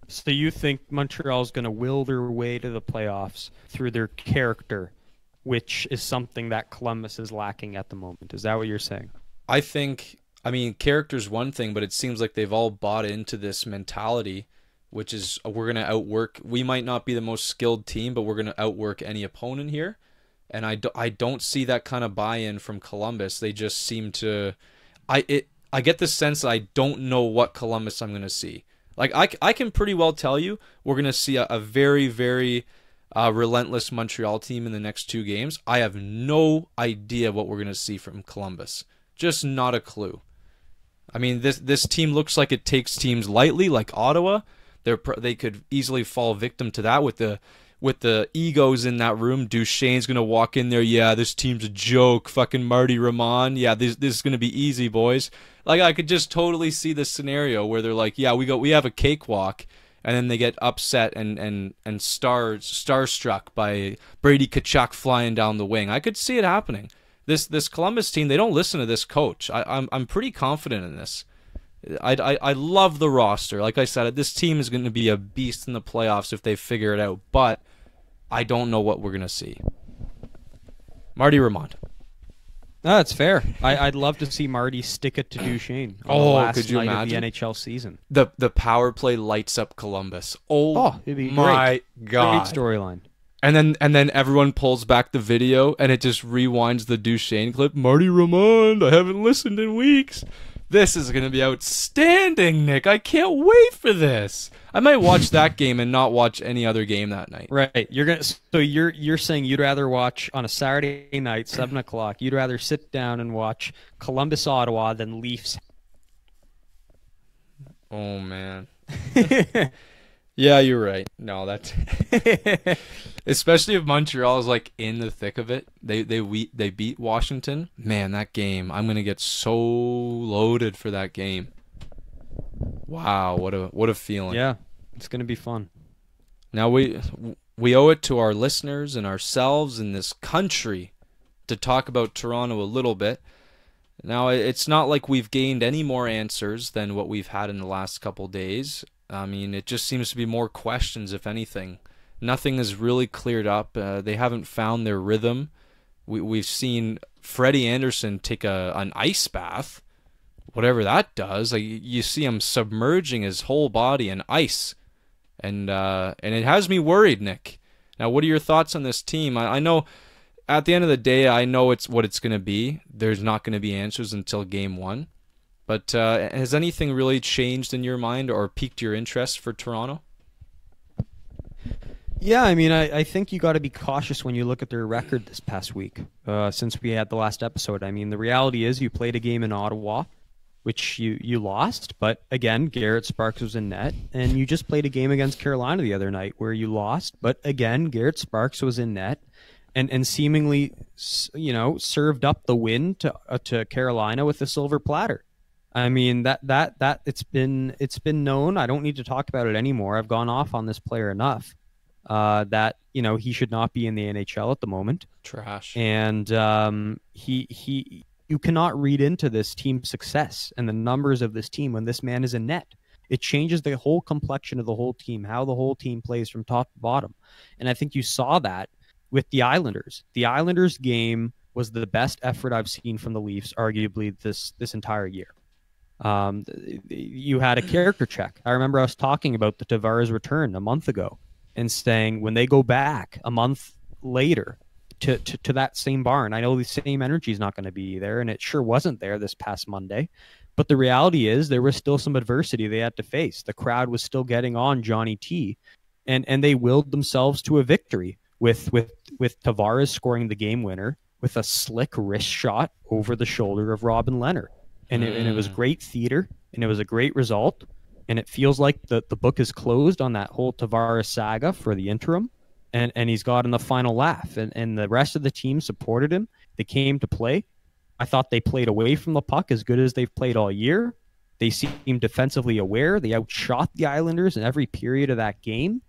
So you think Montreal's going to will their way to the playoffs through their character, which is something that Columbus is lacking at the moment. Is that what you're saying? I mean, character's one thing, but it seems like they've all bought into this mentality, which is we're going to outwork. We might not be the most skilled team, but we're going to outwork any opponent here. And I don't see that kind of buy-in from Columbus. They just seem to... I get the sense that I don't know what Columbus I'm going to see. Like, I can pretty well tell you we're going to see a very, very relentless Montreal team in the next two games. I have no idea what we're going to see from Columbus. Just not a clue. I mean, this team looks like it takes teams lightly, like Ottawa. They could easily fall victim to that with the egos in that room. Duchesne's going to walk in there, yeah, this team's a joke. Fucking Marty Ramon. Yeah, this is going to be easy, boys. Like, I could just totally see this scenario where they're like, yeah, we have a cakewalk, and then they get upset and starstruck by Brady Tkachuk flying down the wing. I could see it happening. This Columbus team, they don't listen to this coach. I'm pretty confident in this. I love the roster. Like I said, this team is going to be a beast in the playoffs if they figure it out, but I don't know what we're going to see. Marty Ramon. No, that's fair. I'd love to see Marty stick it to Duchesne on the last could you night imagine? of the NHL season. The power play lights up Columbus. It'd be my God. Great storyline. And then everyone pulls back the video and it just rewinds the Duchesne clip. Marty Ramon, I haven't listened in weeks. This is going to be outstanding, Nick. I can't wait for this. I might watch that game and not watch any other game that night. Right. You're saying you'd rather watch on a Saturday night, 7:00. You'd rather sit down and watch Columbus Ottawa than Leafs. Oh man. Yeah, you're right. No, that's especially if Montreal is like in the thick of it. They beat Washington. Man, that game. I'm gonna get so loaded for that game. Wow, what a feeling. Yeah, it's gonna be fun. Now we owe it to our listeners and ourselves in this country to talk about Toronto a little bit. Now it's not like we've gained any more answers than what we've had in the last couple days. I mean, it just seems to be more questions, if anything. Nothing is really cleared up. They haven't found their rhythm. We've seen Freddie Anderson take an ice bath, whatever that does. You see him submerging his whole body in ice, and it has me worried, Nick. Now, what are your thoughts on this team? I know, at the end of the day, I know it's what it's going to be. There's not going to be answers until Game 1. But has anything really changed in your mind or piqued your interest for Toronto? Yeah, I mean, I think you got to be cautious when you look at their record this past week, since we had the last episode. I mean, the reality is you played a game in Ottawa, which you lost, but again, Garrett Sparks was in net, and you just played a game against Carolina the other night where you lost, but again, Garrett Sparks was in net, and seemingly, served up the win to Carolina with a silver platter. I mean, that it's been known. I don't need to talk about it anymore. I've gone off on this player enough. That he should not be in the NHL at the moment. Trash. And you cannot read into this team's success and the numbers of this team when this man is in net. It changes the whole complexion of the whole team, how the whole team plays from top to bottom. And I think you saw that with the Islanders. The Islanders game was the best effort I've seen from the Leafs, arguably this entire year. You had a character check. I remember us talking about the Tavares return a month ago and saying when they go back a month later to that same barn, I know the same energy is not going to be there, and it sure wasn't there this past Monday. But the reality is there was still some adversity they had to face. The crowd was still getting on Johnny T, and they willed themselves to a victory with Tavares scoring the game winner with a slick wrist shot over the shoulder of Robin Leonard. And it was great theater, and it was a great result. And it feels like the book is closed on that whole Tavares saga for the interim. And he's gotten the final laugh. And the rest of the team supported him. They came to play. I thought they played away from the puck as good as they've played all year. They seemed defensively aware. They outshot the Islanders in every period of that game.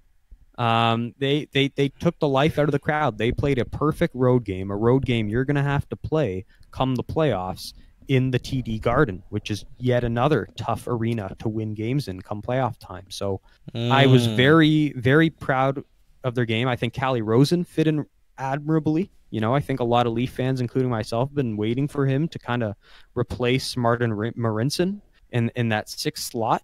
They took the life out of the crowd. They played a perfect road game, a road game you're going to have to play come the playoffs in the TD Garden, which is yet another tough arena to win games in come playoff time. So I was very, very proud of their game. I think Calle Rosen fit in admirably. I think a lot of Leaf fans, including myself, have been waiting for him to kind of replace Martin Marincin in that sixth slot.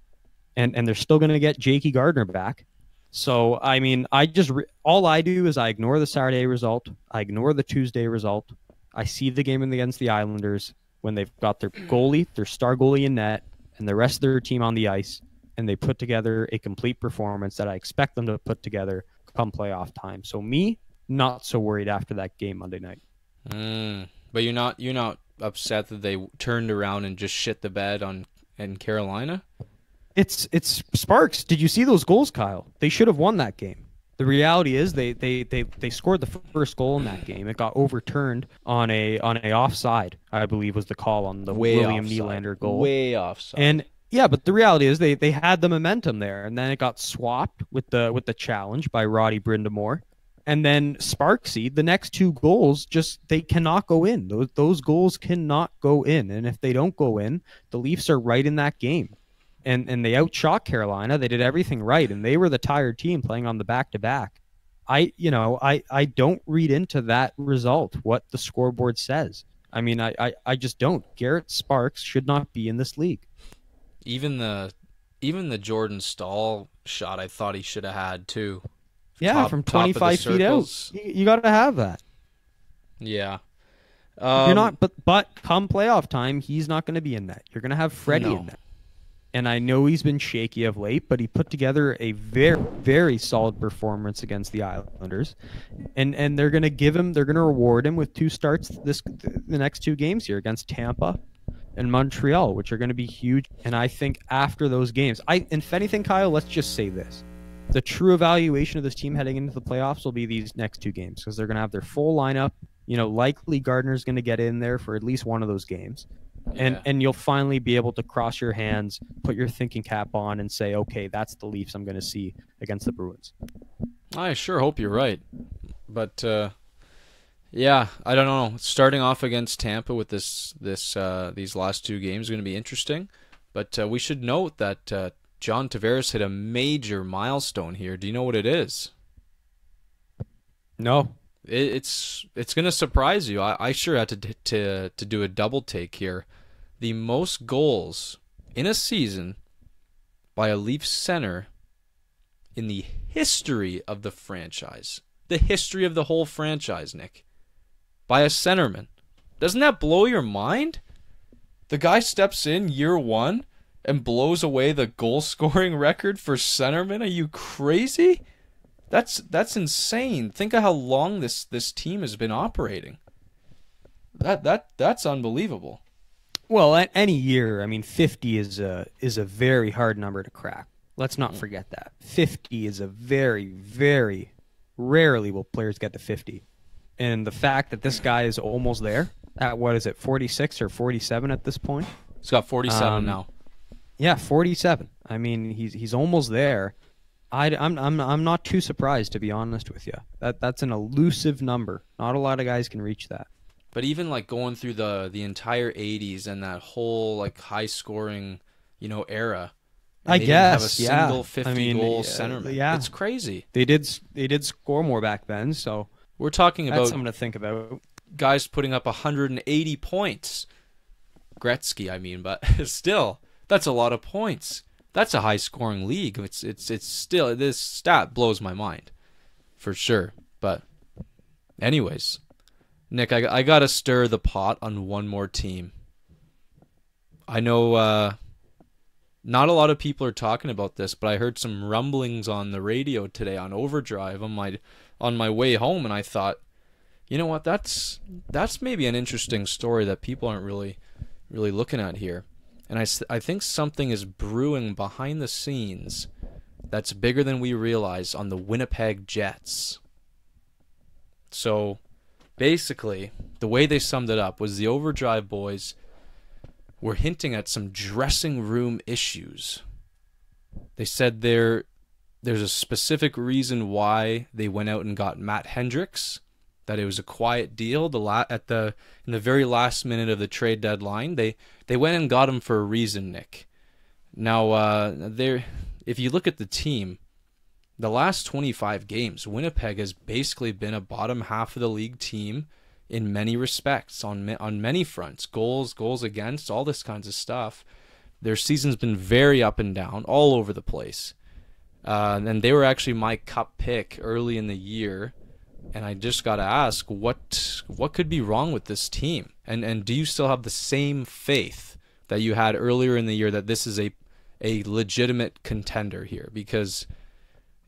And they're still going to get Jakey Gardner back. So, I mean, all I do is I ignore the Saturday result. I ignore the Tuesday result. I see the game against the Islanders when they've got their goalie, their star goalie in net, and the rest of their team on the ice, and they put together a complete performance that I expect them to put together come playoff time. So me, not so worried after that game Monday night. But you're not upset that they turned around and just shit the bed in Carolina? It's Sparks. Did you see those goals, Kyle? They should have won that game. The reality is they scored the first goal in that game. It got overturned on a offside, I believe was the call on the William Nylander goal. Way offside. And yeah, but the reality is they had the momentum there, and then it got swapped with the challenge by Roddy Brindamore. And then Sparksy, the next two goals they cannot go in. Those goals cannot go in. And if they don't go in, the Leafs are right in that game. And they outshot Carolina. They did everything right, and they were the tired team playing on the back-to-back. I don't read into that result what the scoreboard says. I mean, I just don't. Garrett Sparks should not be in this league. Even the Jordan Staal shot, I thought he should have had too. Yeah, from 25 feet out, you got to have that. Yeah. You're not, but come playoff time, he's not going to be in that. You're going to have Freddie in that. And I know he's been shaky of late, but he put together a very, very solid performance against the Islanders. And they're going to reward him with 2 starts the next 2 games here against Tampa and Montreal, which are going to be huge. And I think after those games, if anything, Kyle, let's just say this. The true evaluation of this team heading into the playoffs will be these next 2 games because they're going to have their full lineup. Likely Gardner's going to get in there for at least one of those games. And you'll finally be able to cross your hands, put your thinking cap on, and say, okay, that's the Leafs I'm going to see against the Bruins. I sure hope you're right. But, yeah, I don't know. Starting off against Tampa with these last 2 games is going to be interesting. But we should note that John Tavares hit a major milestone here. Do you know what it is? No. It's going to surprise you. I sure had to do a double take here. The most goals in a season by a Leafs center in the history of the franchise. The history of the whole franchise, Nick. By a centerman. Doesn't that blow your mind? The guy steps in year one and blows away the goal scoring record for centerman. Are you crazy? That's insane. Think of how long this team has been operating. That's unbelievable. Well, any year, I mean, 50 is a very hard number to crack. Let's not forget that. 50 is a very, very rarely will players get to 50. And the fact that this guy is almost there at, what is it, 46 or 47 at this point? He's got 47 now. Yeah, 47. I mean, he's almost there. I'm not too surprised, to be honest with you. That's an elusive number. Not a lot of guys can reach that. But even like going through the entire 80s and that whole like high scoring, era. I they guess, didn't have a single yeah. 50 I mean, goal centerman. yeah. It's crazy. They did score more back then, so We're talking that's about something to think about. guys putting up 180 points. Gretzky, I mean, but still, that's a lot of points. That's a high scoring league. It's still, this stat blows my mind, for sure. But anyways, Nick, I gotta stir the pot on one more team. I know not a lot of people are talking about this, but I heard some rumblings on the radio today on Overdrive on my way home, and I thought, you know what, that's maybe an interesting story that people aren't really looking at here. And I think something is brewing behind the scenes that's bigger than we realize on the Winnipeg Jets. So basically, the way they summed it up was the Overdrive boys were hinting at some dressing room issues. They said there's a specific reason why they went out and got Matt Hendricks, that it was a quiet deal. In the very last minute of the trade deadline, they went and got him for a reason, Nick. Now, if you look at the team, the last 25 games, Winnipeg has basically been a bottom half of the league team in many respects, on many fronts, goals against, all this kinds of stuff. Their season's been very up and down, all over the place. And they were actually my cup pick early in the year. And I just got to ask, what could be wrong with this team? And do you still have the same faith that you had earlier in the year that this is a legitimate contender here? Because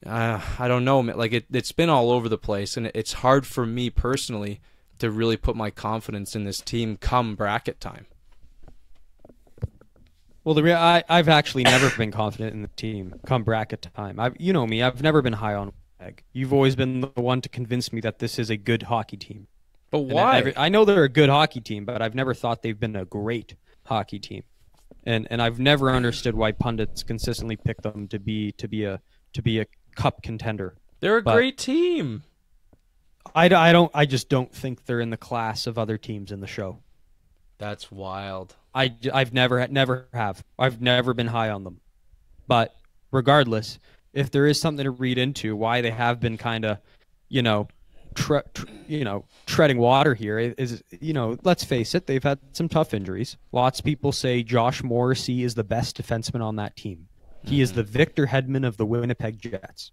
I don't know, like it's been all over the place, and it's hard for me personally to really put my confidence in this team come bracket time. Well, I've actually never been confident in the team come bracket time. You know me, I've never been high on Winnipeg. You've always been the one to convince me that this is a good hockey team. But why? I know they're a good hockey team, but I've never thought they've been a great hockey team. And I've never understood why pundits consistently pick them to be a cup contender. They're a great team. I just don't think they're in the class of other teams in the show. That's wild. I've never have. I've never been high on them. But regardless, if there is something to read into why they have been kind of, treading water here, is, let's face it, they've had some tough injuries. Lots of people say Josh Morrissey is the best defenseman on that team. He is the Victor Hedman of the Winnipeg Jets.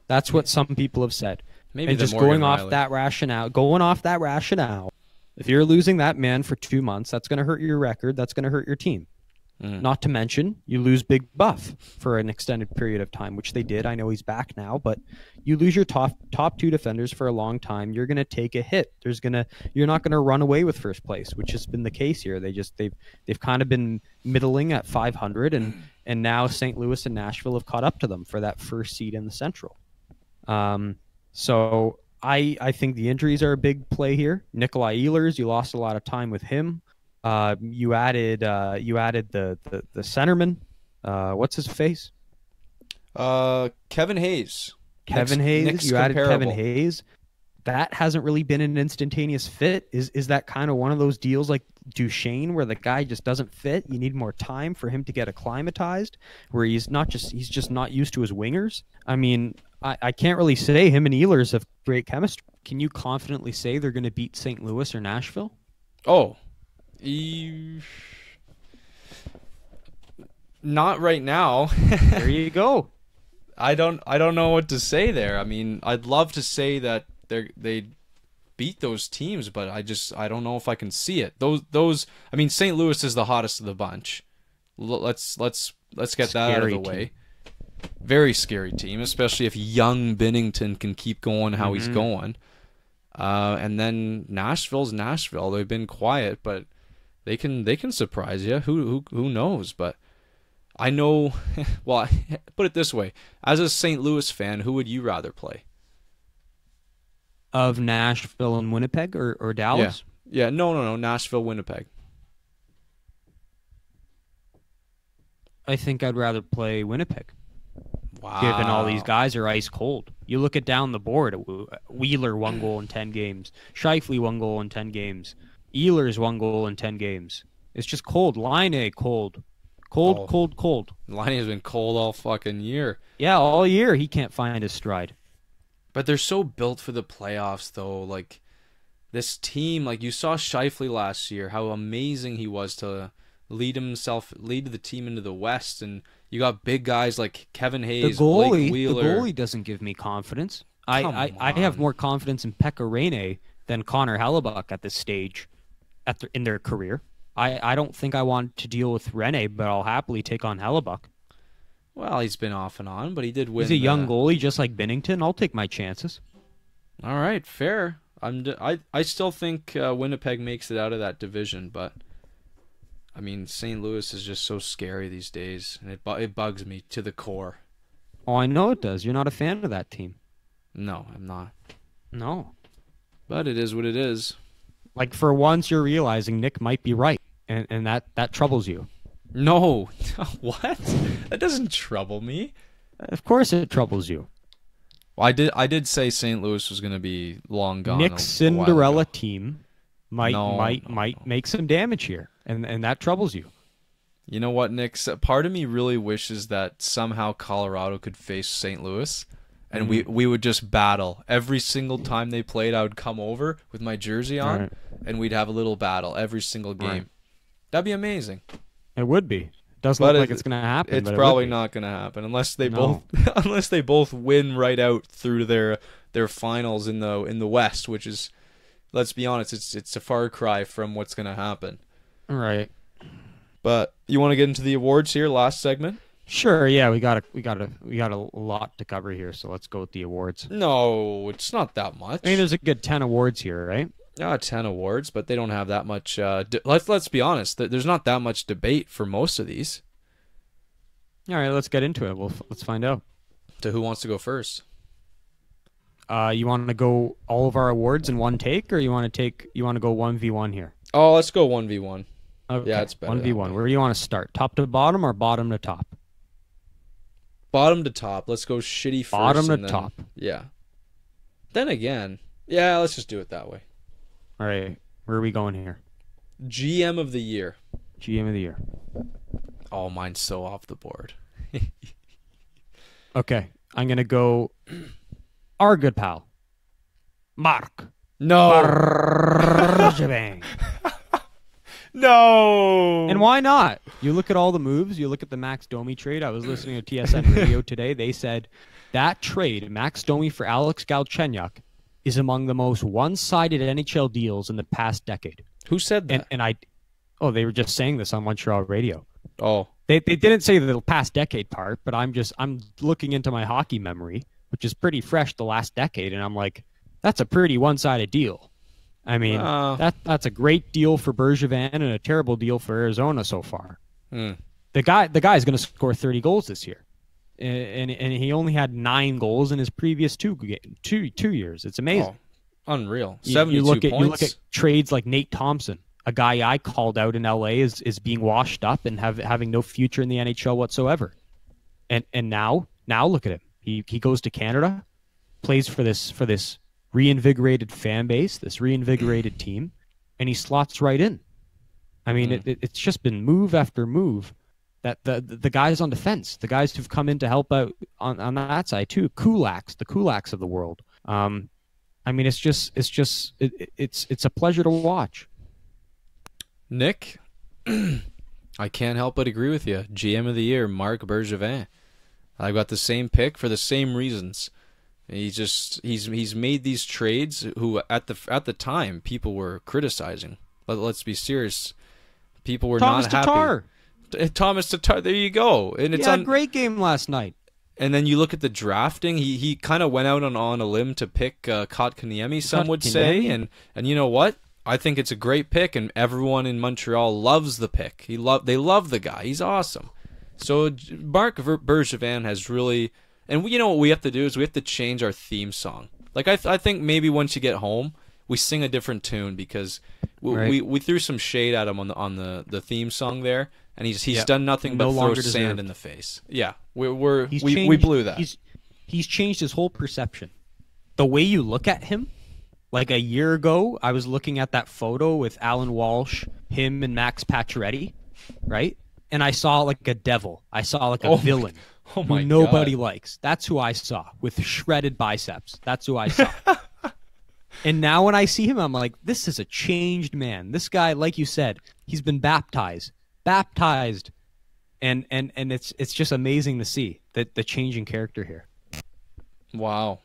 That's what some people have said. Maybe and just going off that rationale, if you're losing that man for 2 months, that's going to hurt your record. That's going to hurt your team. Not to mention, you lose Big Buff for an extended period of time, which they did. I know he's back now, but you lose your top two defenders for a long time. You're going to take a hit. You're not going to run away with first place, which has been the case here. They've kind of been middling at 500, and now St. Louis and Nashville have caught up to them for that first seed in the Central. So I think the injuries are a big play here. Nikolai Ehlers, you lost a lot of time with him. You added the centerman. What's his face? Kevin Hayes. Nick's you added Kevin Hayes. That hasn't really been an instantaneous fit. Is that kind of one of those deals like Duchesne where the guy just doesn't fit? You need more time for him to get acclimatized, where he's just not used to his wingers. I mean, I can't really say him and Ehlers have great chemistry. Can you confidently say they're going to beat St. Louis or Nashville? Oh, not right now. There you go. I don't know what to say there. I mean, I'd love to say that they beat those teams, but I don't know if I can see it. Those I mean, St. Louis is the hottest of the bunch. Let's get that out of the way. Very scary team, especially if young Binnington can keep going how he's going. And then Nashville's Nashville. They've been quiet, but they can surprise you. Who knows? But I know. Well, put it this way: as a St. Louis fan, who would you rather play? Of Nashville and Winnipeg or Dallas? Yeah. No. Nashville, Winnipeg. I think I'd rather play Winnipeg. Wow. Given all these guys are ice cold. You look at down the board. Wheeler 1 goal in 10 games. Scheifele 1 goal in 10 games. Ehlers 1 goal in 10 games. It's just cold. Laine cold. Cold. Laine has been cold all fucking year. Yeah, all year he can't find his stride. But they're so built for the playoffs, though. Like, this team, like you saw Scheifele last year, how amazing he was to lead the team into the West, and you got big guys like Kevin Hayes, Blake Wheeler. The goalie doesn't give me confidence. I have more confidence in Pekka Rinne than Connor Hellebuck at this stage in their career. I don't think I want to deal with Rinne, but I'll happily take on Hellebuck. Well, he's been off and on, but he did win. He's a young goalie, just like Binnington. I'll take my chances. All right, fair. I still think Winnipeg makes it out of that division, but I mean, St. Louis is just so scary these days, and it bugs me to the core. Oh, I know it does. You're not a fan of that team. No, I'm not. No. But it is what it is. Like, for once, you're realizing Nick might be right, and that troubles you. No. What? That doesn't trouble me. Of course it troubles you. Well, I did say St. Louis was going to be long gone. Nick's Cinderella team might make some damage here, and that troubles you. You know what, Nick? Part of me really wishes that somehow Colorado could face St. Louis, and we would just battle. Every single time they played, I would come over with my jersey on, and we'd have a little battle every single game. Right. That'd be amazing. It would be. It doesn't look like it's going to happen. It's but probably not going to happen unless they both win right out through their finals in the West, which is, let's be honest, it's a far cry from what's going to happen. Right. But you want to get into the awards here, last segment? Sure. Yeah, we got a lot to cover here, so let's go with the awards. No, it's not that much. I mean, there's a good 10 awards here, right? 10 awards, but they don't have that much. Let's be honest. There's not that much debate for most of these. All right, let's get into it. Let's find out. So who wants to go first? You want to go all of our awards in one take, or you want to go 1v1 here? Oh, let's go 1v1. Okay. Yeah, it's better. 1v1. Where do you want to start? Top to bottom or bottom to top? Bottom to top. Let's go shitty first. Bottom to top. Yeah. Then again, yeah, let's just do it that way. All right. Where are we going here? GM of the year. GM of the year. Oh, mine's so off the board. Okay. I'm going to go our good pal, Marc. No. Bergevin. No. And why not? You look at all the moves. You look at the Max Domi trade. I was listening to TSN radio today. They said that trade, Max Domi for Alex Galchenyuk, is among the most one-sided NHL deals in the past decade. Who said that? They were just saying this on Montreal radio. Oh. They didn't say the past decade part, but I'm looking into my hockey memory, which is pretty fresh the last decade, and I'm like, that's a pretty one-sided deal. I mean, that's a great deal for Bergevin and a terrible deal for Arizona so far. The guy's going to score 30 goals this year, and he only had 9 goals in his previous two years. It's amazing. Oh, unreal. 72 you look points. at trades like Nate Thompson, a guy I called out in LA is being washed up and having no future in the NHL whatsoever. And now look at him. He goes to Canada, plays for this reinvigorated fan base, this reinvigorated team, and he slots right in. I mean, it's just been move after move that the guys on defense, the guys who've come in to help out on that side too, the Kulaks of the world. I mean, it's a pleasure to watch. Nick, I can't help but agree with you. GM of the year, Marc Bergevin. I've got the same pick for the same reasons. He's made these trades who at the time people were criticizing. Let's be serious. People were Thomas not happy. Tatar. Thomas Tatar. There you go. And it's Yeah, great game last night. And then you look at the drafting. He kind of went out on a limb to pick Kotkaniemi, some would say. And you know what? I think it's a great pick, and everyone in Montreal loves the pick. They love the guy. He's awesome. So Marc Bergevin has really, and you know what we have to do is we have to change our theme song. Like I think maybe once you get home, we sing a different tune because we threw some shade at him on the theme song there, and he's done nothing but throw sand in the face. Yeah, we blew that. He's changed his whole perception. The way you look at him. Like a year ago, I was looking at that photo with Alan Walsh, him and Max Pacioretty, right? And I saw like a devil. I saw like a villain who nobody likes. That's who I saw with shredded biceps. That's who I saw. And now when I see him, I'm like, this is a changed man. This guy, like you said, he's been baptized, and it's just amazing to see the changing character here. Wow.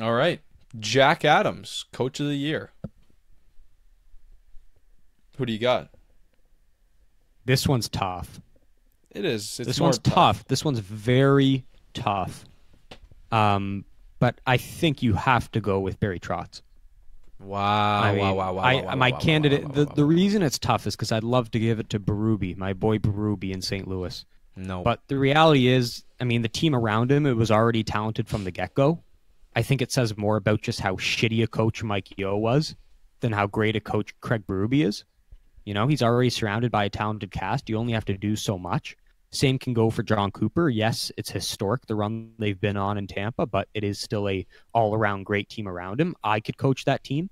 All right. Jack Adams, Coach of the Year. Who do you got? This one's tough. It is. This one's tough. This one's very tough. But I think you have to go with Barry Trotz. Wow. My candidate. The reason it's tough is because I'd love to give it to Berube, my boy Berube in St. Louis. No. But the reality is, I mean, the team around him, it was already talented from the get-go. I think it says more about just how shitty a coach Mike Yeo was than how great a coach Craig Berube is. You know, he's already surrounded by a talented cast. You only have to do so much. Same can go for John Cooper. Yes, it's historic, the run they've been on in Tampa, but it is still a all-around great team around him. I could coach that team.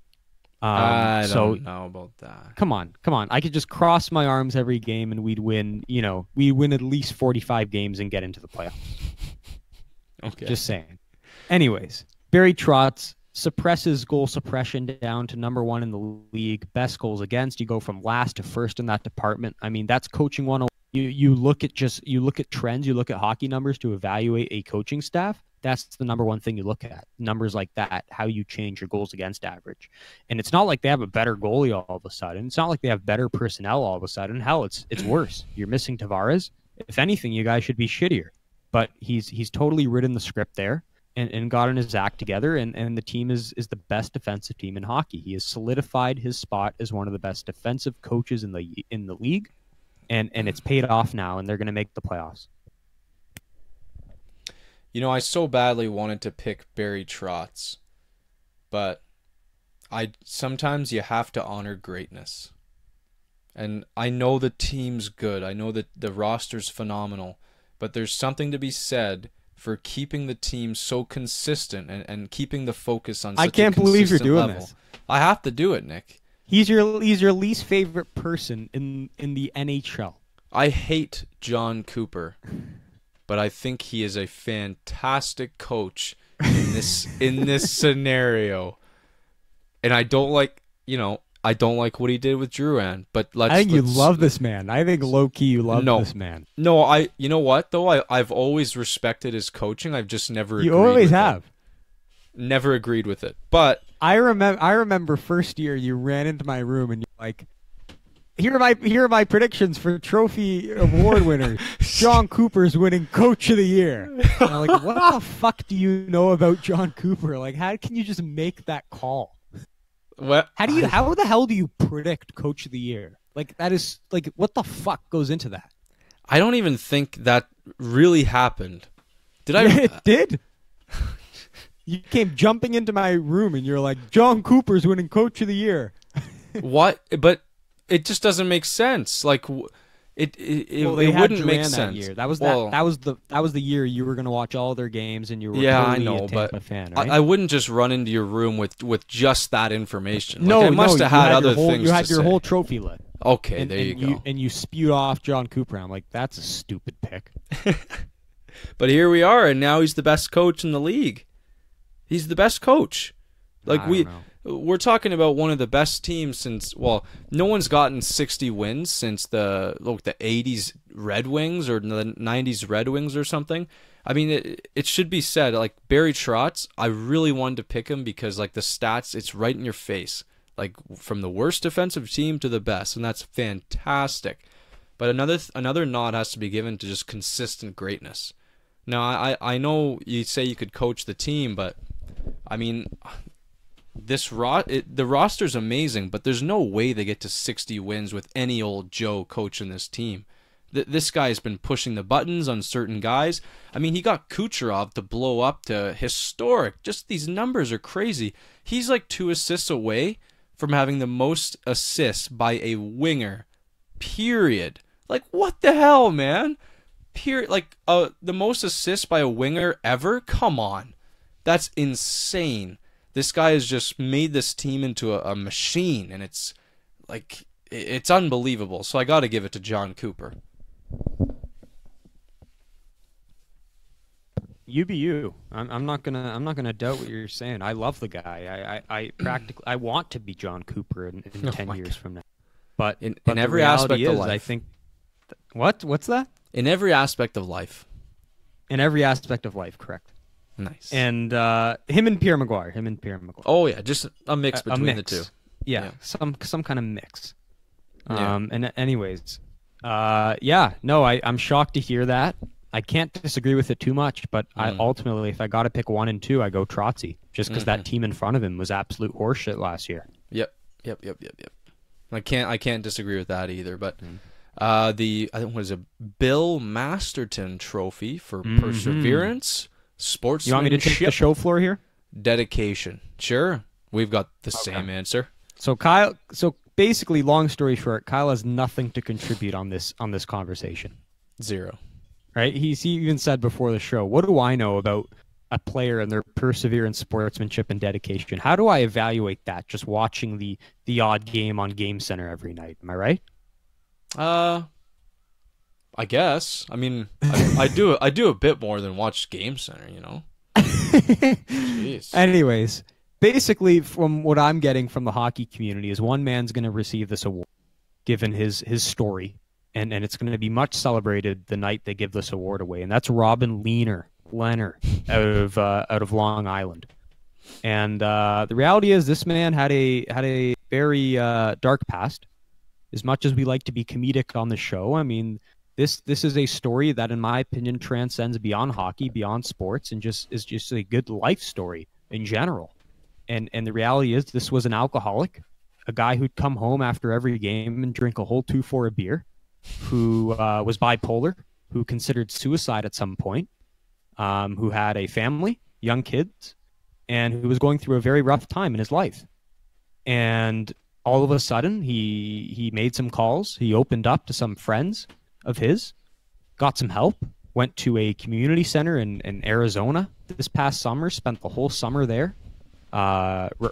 I don't know about that. Come on. I could just cross my arms every game and we'd win, we'd win at least 45 games and get into the playoffs. Okay. Just saying. Anyways, Barry Trotz suppresses goal suppression down to number 1 in the league. Best goals against. You go from last to first in that department. I mean, that's coaching 101. You look at trends, you look at hockey numbers to evaluate a coaching staff. That's the number one thing you look at. Numbers like that, how you change your goals against average. And it's not like they have a better goalie all of a sudden. It's not like they have better personnel all of a sudden. Hell, it's worse. You're missing Tavares. If anything, you guys should be shittier. But he's totally ridden the script there and gotten his act together, and the team is the best defensive team in hockey. He has solidified his spot as one of the best defensive coaches in the league, and it's paid off now, and they're going to make the playoffs. You know, I so badly wanted to pick Barry Trotz, but sometimes you have to honor greatness. And I know the team's good. I know that the roster's phenomenal, but there's something to be said for keeping the team so consistent and keeping the focus on such I can't a believe you're consistent doing level. this. I have to do it, Nick. He's your least favorite person in the NHL. I hate John Cooper, but I think he is a fantastic coach in this scenario. And I don't like what he did with Drouin, but I think you love this man. I think low-key you love this man. No, you know what, though? I've always respected his coaching. I've just never agreed You always with have. It. Never agreed with it. But I remember first year you ran into my room and you're like, here are my predictions for trophy award winners. John Cooper's winning Coach of the Year. And I'm like, what the fuck do you know about John Cooper? Like, how can you just make that call? what? How the hell do you predict Coach of the Year? Like, that is like, what the fuck goes into that? I don't even think that really happened. Did I? It did. You came jumping into my room and you're like, John Cooper's winning Coach of the Year. What? But it just doesn't make sense. Like it wouldn't make sense. That year. That was the year you were going to watch all their games and you were I totally know, a Tampa but fan, right? I wouldn't just run into your room with just that information. No, I must have had other things. You had to your say. whole trophy list. Okay, there you go. And you spewed off John Cooper. I'm like, that's a stupid pick. But here we are, and now he's the best coach in the league. He's the best coach. Like we're talking about one of the best teams since. Well, no one's gotten 60 wins since the 80s Red Wings or the 90s Red Wings or something. I mean, it should be said, like, Barry Trotz, I really wanted to pick him because, like, the stats, it's right in your face. Like, from the worst defensive team to the best, and that's fantastic. But another nod has to be given to just consistent greatness. Now, I know you say you could coach the team, but, I mean, the roster's amazing, but there's no way they get to 60 wins with any old Joe coaching this team. This guy's been pushing the buttons on certain guys. I mean, he got Kucherov to blow up to historic. Just these numbers are crazy. He's like 2 assists away from having the most assists by a winger. Period. Like, what the hell, man? Period. Like, the most assists by a winger ever? Come on. That's insane. This guy has just made this team into a machine, and it's like, it's unbelievable. So I got to give it to John Cooper. You be you. I'm not gonna doubt what you're saying. I love the guy. I practically I want to be John Cooper in 10 years from now. But In the every reality aspect of is, life. I think. What's that? In every aspect of life. In every aspect of life, correct. Nice. And him and Pierre Maguire. Oh, yeah, just a mix between the mix. two. Yeah, some kind of mix. Yeah. And anyways, I'm shocked to hear that. I can't disagree with it too much, but I ultimately, if I got to pick 1 and 2, I go Trotzy, just because that team in front of him was absolute horseshit last year. Yep. I can't disagree with that either. But I think it was a Bill Masterton Trophy for perseverance, sportsmanship. You want me to take the show floor here? Dedication. Sure, we've got the same answer. So Kyle. So basically, long story short, Kyle has nothing to contribute on this conversation. 0. Right? He even said before the show, "What do I know about a player and their perseverance, sportsmanship, and dedication? How do I evaluate that? Just watching the odd game on Game Center every night? Am I right?" I guess. I mean, I do a bit more than watch Game Center, you know. Jeez. Anyways, basically, from what I'm getting from the hockey community is one man's going to receive this award, given his story, and it's going to be much celebrated the night they give this award away, and that's Robin Lehner out of Long Island. And the reality is, this man had a very dark past. As much as we like to be comedic on the show, I mean, this is a story that, in my opinion, transcends beyond hockey, beyond sports, and is just a good life story in general. And the reality is, this was an alcoholic, a guy who'd come home after every game and drink a whole 2-4 of beer, who was bipolar, who considered suicide at some point, who had a family, young kids, and who was going through a very rough time in his life. And all of a sudden, he made some calls. He opened up to some friends of his, got some help, went to a community center in Arizona this past summer, spent the whole summer there,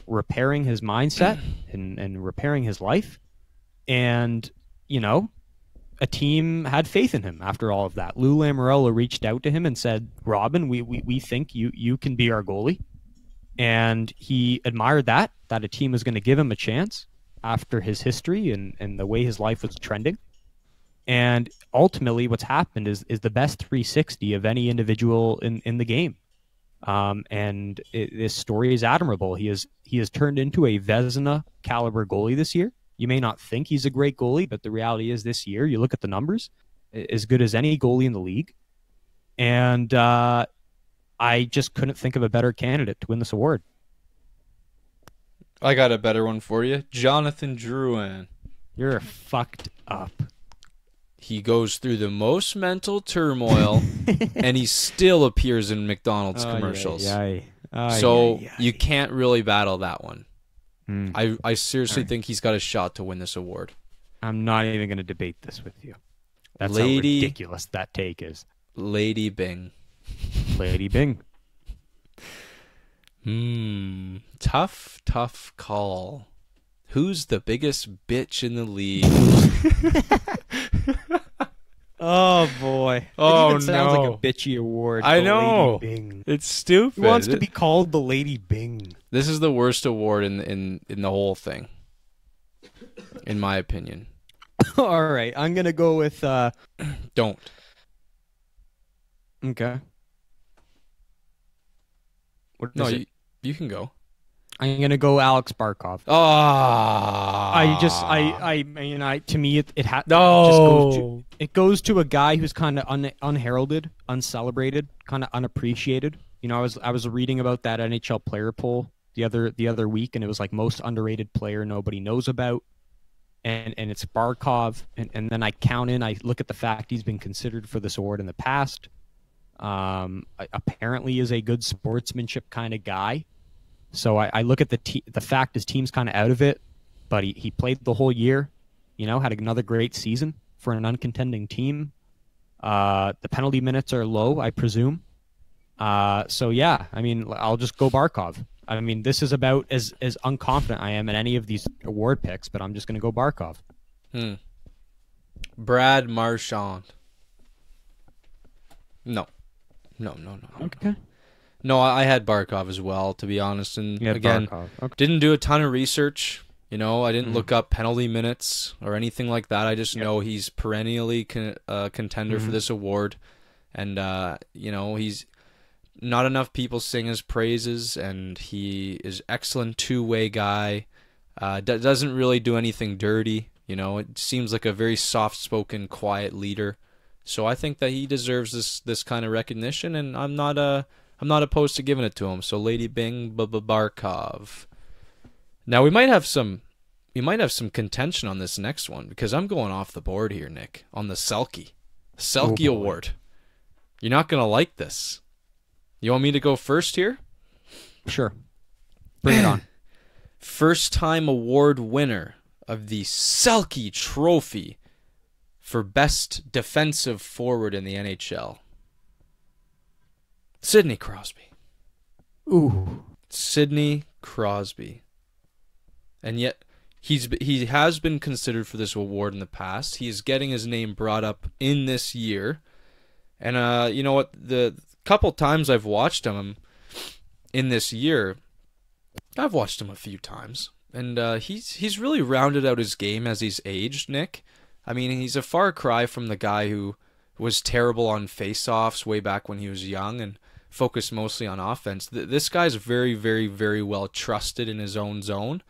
repairing his mindset and repairing his life. And, you know, a team had faith in him after all of that. Lou Lamoriello reached out to him and said, "Robin, we think you can be our goalie." And he admired that a team was going to give him a chance after his history and the way his life was trending. And ultimately what's happened is the best 360 of any individual in the game. This story is admirable. He has turned into a Vezina caliber goalie this year. You may not think he's a great goalie, but the reality is this year, you look at the numbers, as good as any goalie in the league. And I just couldn't think of a better candidate to win this award. I got a better one for you. Jonathan Drouin. You're fucked up. He goes through the most mental turmoil, and he still appears in McDonald's commercials. You can't really battle that one. I seriously think he's got a shot to win this award. I'm not even going to debate this with you. That's how ridiculous that take is. Lady Bing. Lady Bing. Tough call. Who's the biggest bitch in the league? Oh boy! Oh, it even sounds no. like a bitchy award. I the know. Lady Bing. It's stupid. He wants to be called the Lady Bing. This is the worst award in the whole thing, in my opinion. All right, I'm gonna go with. Don't. Okay. What No, is it? you can go. I'm gonna go Alex Barkov. Ah. To me, No. it goes to a guy who's kind of unheralded, uncelebrated, kind of unappreciated. You know, I was reading about that NHL player poll the other week, and it was like most underrated player nobody knows about, and it's Barkov, and then I look at the fact he's been considered for this award in the past. Apparently is a good sportsmanship kind of guy. So I look at the fact his team's kind of out of it, but he played the whole year, you know, had another great season for an uncontending team. The penalty minutes are low, I presume. So yeah, I mean, I'll just go Barkov. I mean, this is about as unconfident I am in any of these award picks, but I'm just going to go Barkov. Brad Marchand. No. Okay. No, I had Barkov as well, to be honest. And You had again, Barkov. Okay. didn't do a ton of research. You know, I didn't look up penalty minutes or anything like that. I just know he's perennially contender for this award. And, you know, he's not enough people sing his praises, and he is excellent two-way guy. Doesn't really do anything dirty. You know, it seems like a very soft-spoken, quiet leader. So I think that he deserves this kind of recognition, and I'm not opposed to giving it to him. So Lady Bing Barkov. Now we might have some contention on this next one, because I'm going off the board here, Nick, on the Selke Award. You're not gonna like this. You want me to go first here? Sure. Bring it on. First-time award winner of the Selke Trophy for best defensive forward in the NHL. Sidney Crosby. Ooh. Sidney Crosby. And yet he has been considered for this award in the past. He is getting his name brought up in this year. And you know what? The couple times I've watched him in this year, I've watched him a few times, and he's really rounded out his game as he's aged, Nick. I mean, he's a far cry from the guy who was terrible on face-offs way back when he was young and focused mostly on offense. This guy's very, very, very well trusted in his own zone,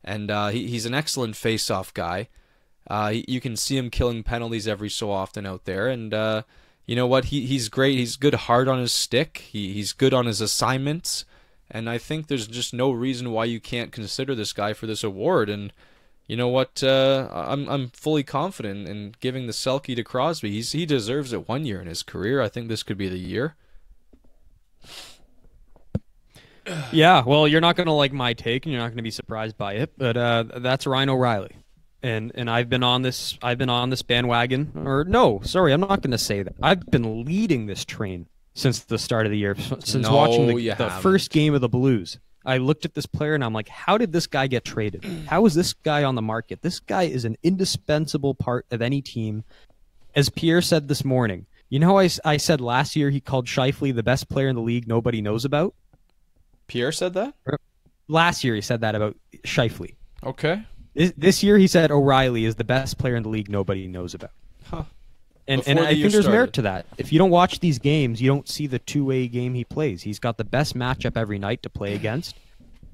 and he's an excellent face-off guy. You can see him killing penalties every so often out there, and you know what? He's great. He's good hard on his stick. He's good on his assignments. And I think there's just no reason why you can't consider this guy for this award. And you know what? I'm fully confident in giving the Selke to Crosby. He deserves it one year in his career. I think this could be the year. Yeah, well, you're not going to like my take, and you're not going to be surprised by it, but that's Ryan O'Reilly. And I've been on this bandwagon, or no, sorry, I'm not going to say that. I've been leading this train since the start of the year, since watching the first game of the Blues. I looked at this player and I'm like, how did this guy get traded? How is this guy on the market? This guy is an indispensable part of any team. As Pierre said this morning, you know how I said last year he called Scheifele the best player in the league nobody knows about? Pierre said that? Last year he said that about Scheifele. Okay. This year he said O'Reilly is the best player in the league nobody knows about. Huh. And Before I the year think there's started. merit to that. If you don't watch these games, you don't see the two-way game he plays. He's got the best matchup every night to play against.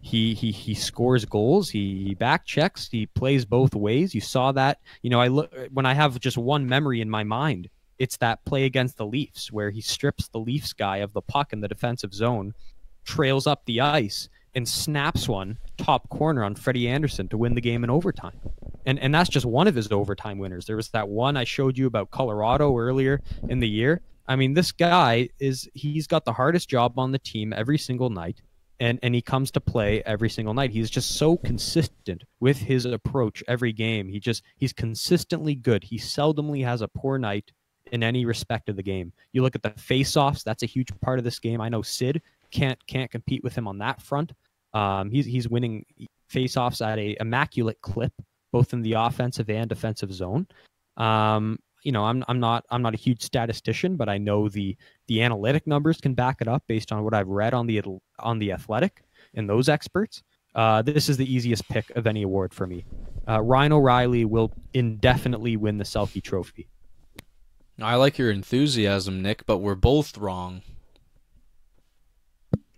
He scores goals. He back checks. He plays both ways. You saw that. You know, when I have just one memory in my mind, it's that play against the Leafs where he strips the Leafs guy of the puck in the defensive zone, trails up the ice, and snaps one top corner on Freddie Anderson to win the game in overtime. And that's just one of his overtime winners. There was that one I showed you about Colorado earlier in the year. I mean, this guy he's got the hardest job on the team every single night, and he comes to play every single night. He's just so consistent with his approach every game. He's consistently good. He seldomly has a poor night in any respect of the game. You look at the face-offs, that's a huge part of this game. I know Sid can't compete with him on that front. He's winning face-offs at a immaculate clip, both in the offensive and defensive zone. You know, I'm not a huge statistician, but I know the analytic numbers can back it up based on what I've read on the Athletic and those experts. This is the easiest pick of any award for me. Ryan O'Reilly will indefinitely win the Selke Trophy. I like your enthusiasm, Nick, but we're both wrong.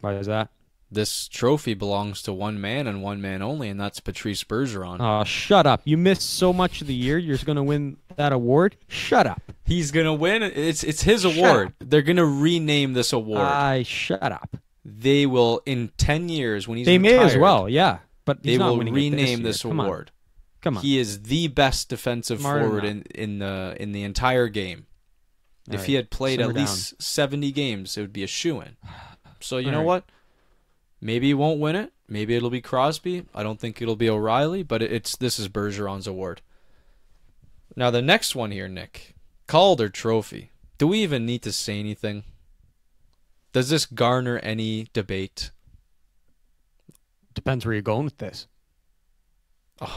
Why is that? this trophy belongs to one man and one man only, and that's Patrice Bergeron. Oh, shut up. You missed so much of the year. You're going to win that award? Shut up. He's gonna win. It's his award. They're gonna rename this award. Shut up. They will in 10 years when he's They retired, may as well, yeah. But he's They not will winning rename it this year. award. Come on. He is the best defensive Smart forward enough. in the entire game. All If right, he had played simmer at least 70 games, it would be a shoo-in. So you All know right. what? Maybe he won't win it. Maybe it'll be Crosby. I don't think it'll be O'Reilly, but this is Bergeron's award. Now the next one here, Nick. Calder Trophy. Do we even need to say anything? Does this garner any debate? Depends where you're going with this.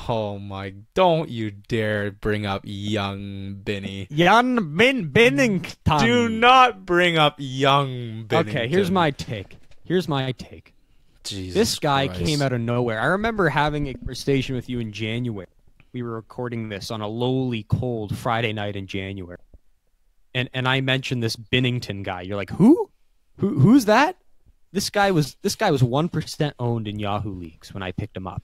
Oh my, don't you dare bring up young Benny. Jan Binnington. Do not bring up young Bennington. Okay, here's my take. Jesus This guy Christ. came out of nowhere. I remember having a conversation with you in January. We were recording this on a lowly, cold Friday night in January. And I mentioned this Binnington guy. You're like, who? Who's that? This guy was 1% owned in Yahoo leagues when I picked him up.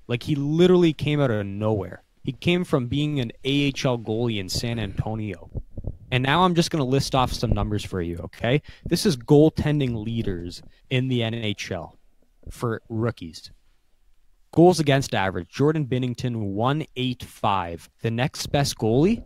Like, he literally came out of nowhere. He came from being an AHL goalie in San Antonio. And now I'm just going to list off some numbers for you, okay? This is goaltending leaders in the NHL for rookies. Goals against average, Jordan Binnington 185. The next best goalie,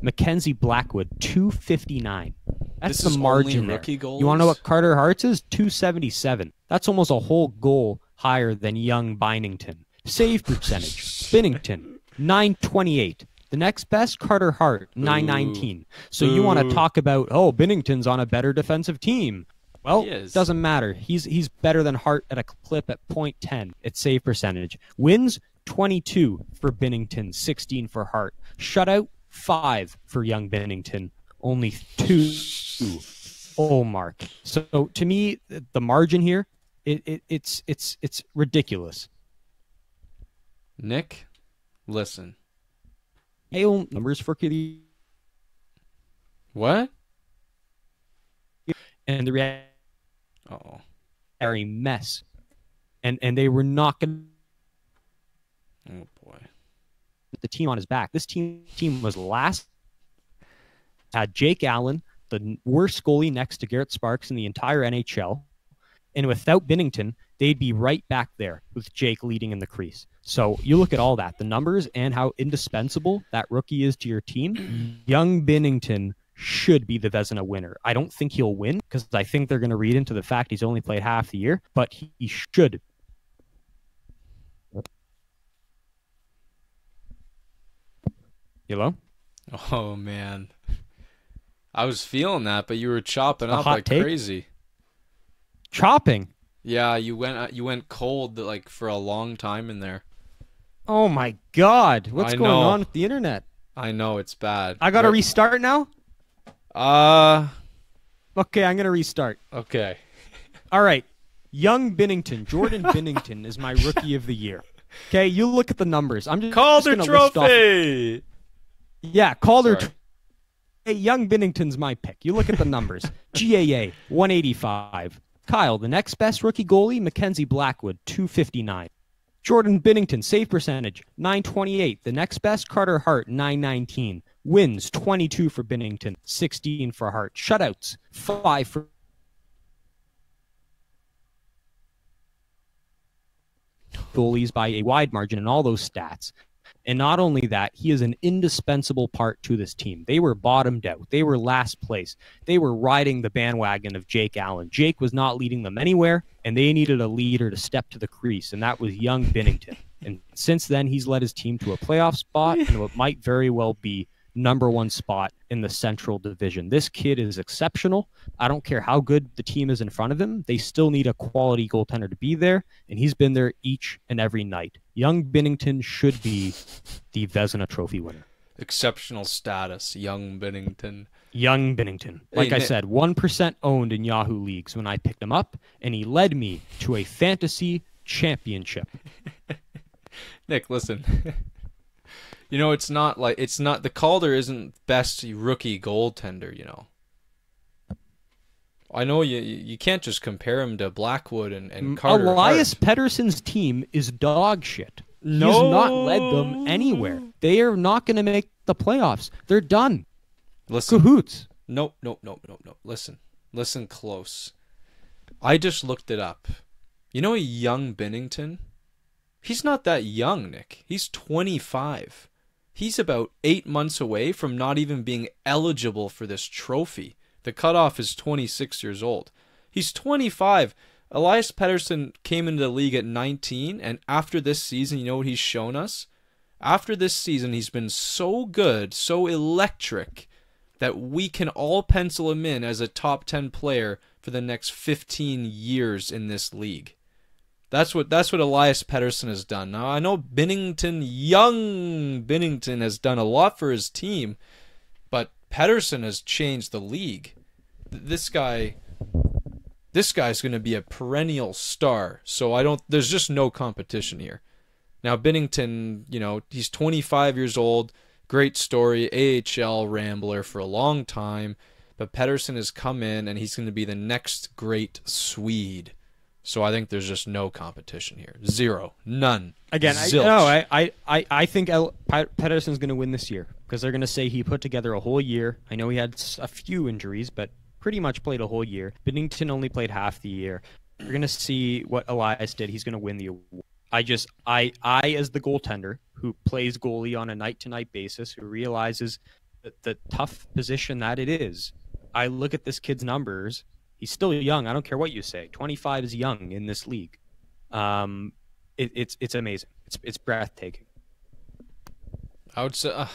Mackenzie Blackwood 259. That's This the is margin only there. rookie goalies? You want to know what Carter Hart's is? 277. That's almost a whole goal higher than young Binnington. Save percentage, Binnington 928. The next best, Carter Hart 919. So you want to talk about, Binnington's on a better defensive team. Well, He is. doesn't matter. He's better than Hart at a clip at .10 at save percentage. Wins 22 for Binnington, 16 for Hart. Shutout 5 for young Binnington, only 2 Mark. So to me, the margin here, it's ridiculous. Nick, listen. Hey, numbers for Kitty What? and the reality Uh-oh. are a mess, and they were not going to Oh, boy. put the team on his back. This team was last. Had Jake Allen, the worst goalie next to Garrett Sparks in the entire NHL, and without Binnington, they'd be right back there with Jake leading in the crease. So you look at all that, the numbers and how indispensable that rookie is to your team. Young Binnington should be the Vezina winner. I don't think he'll win because I think they're going to read into the fact he's only played half the year, but he should. Hello? Oh, man. I was feeling that, but you were chopping A up hot like take? crazy. Chopping. Yeah, you went cold like for a long time in there. Oh my God. What's I going know. on with the internet? I know it's bad. I got to Right- restart now? Okay, I'm going to restart. Okay. All right. Young Binnington, Jordan Binnington is my rookie of the year. Okay, you look at the numbers. I'm just Calder just gonna list off- Trophy. Yeah, Calder. Sorry. Hey, young Binnington's my pick. You look at the numbers. GAA 185. Kyle, the next best rookie goalie, Mackenzie Blackwood 259. Jordan Binnington, save percentage 928. The next best, Carter Hart 919. Wins 22 for Binnington, 16 for Hart. Shutouts 5 for goalies by a wide margin in all those stats. And not only that, he is an indispensable part to this team. They were bottomed out. They were last place. They were riding the bandwagon of Jake Allen. Jake was not leading them anywhere, and they needed a leader to step to the crease, and that was young Binnington. And since then, he's led his team to a playoff spot and what might very well be number one spot in the Central Division. This kid is exceptional. I don't care how good the team is in front of him. They still need a quality goaltender to be there, and he's been there each and every night. Young Binnington should be the Vezina Trophy winner. Exceptional status, young Bennington. Young Binnington. Like Hey, I Nick- said, 1% owned in Yahoo leagues when I picked him up, and he led me to a fantasy championship. Nick, listen. You know, it's not the Calder isn't best rookie goaltender, you know. I know you can't just compare him to Blackwood and Carter Elias Hart. Pettersson's team is dog shit. No. He's not led them anywhere. They are not going to make the playoffs. They're done. Listen. Cahoots. No. Listen close. I just looked it up. You know young Binnington? He's not that young, Nick. He's 25. He's about 8 months away from not even being eligible for this trophy. The cutoff is 26 years old. He's 25. Elias Pettersson came into the league at 19, and after this season, you know what he's shown us? After this season, he's been so good, so electric, that we can all pencil him in as a top 10 player for the next 15 years in this league. That's what Elias Pettersson has done. Now, I know young Binnington has done a lot for his team, but Pettersson has changed the league. This guy's going to be a perennial star. So there's just no competition here. Now Binnington, he's 25 years old, great story, AHL Rambler for a long time, but Pettersson has come in and he's going to be the next great Swede. So I think there's just no competition here. Zero. None. Again, Zilch. I think Pettersson's going to win this year because they're going to say he put together a whole year. I know he had a few injuries, but pretty much played a whole year. Binnington only played half the year. You're going to see what Elias did. He's going to win the award. I as the goaltender who plays goalie on a night-to-night basis, who realizes the tough position that it is, I look at this kid's numbers. He's still young. I don't care what you say. 25 is young in this league. It's amazing. It's breathtaking. I would say,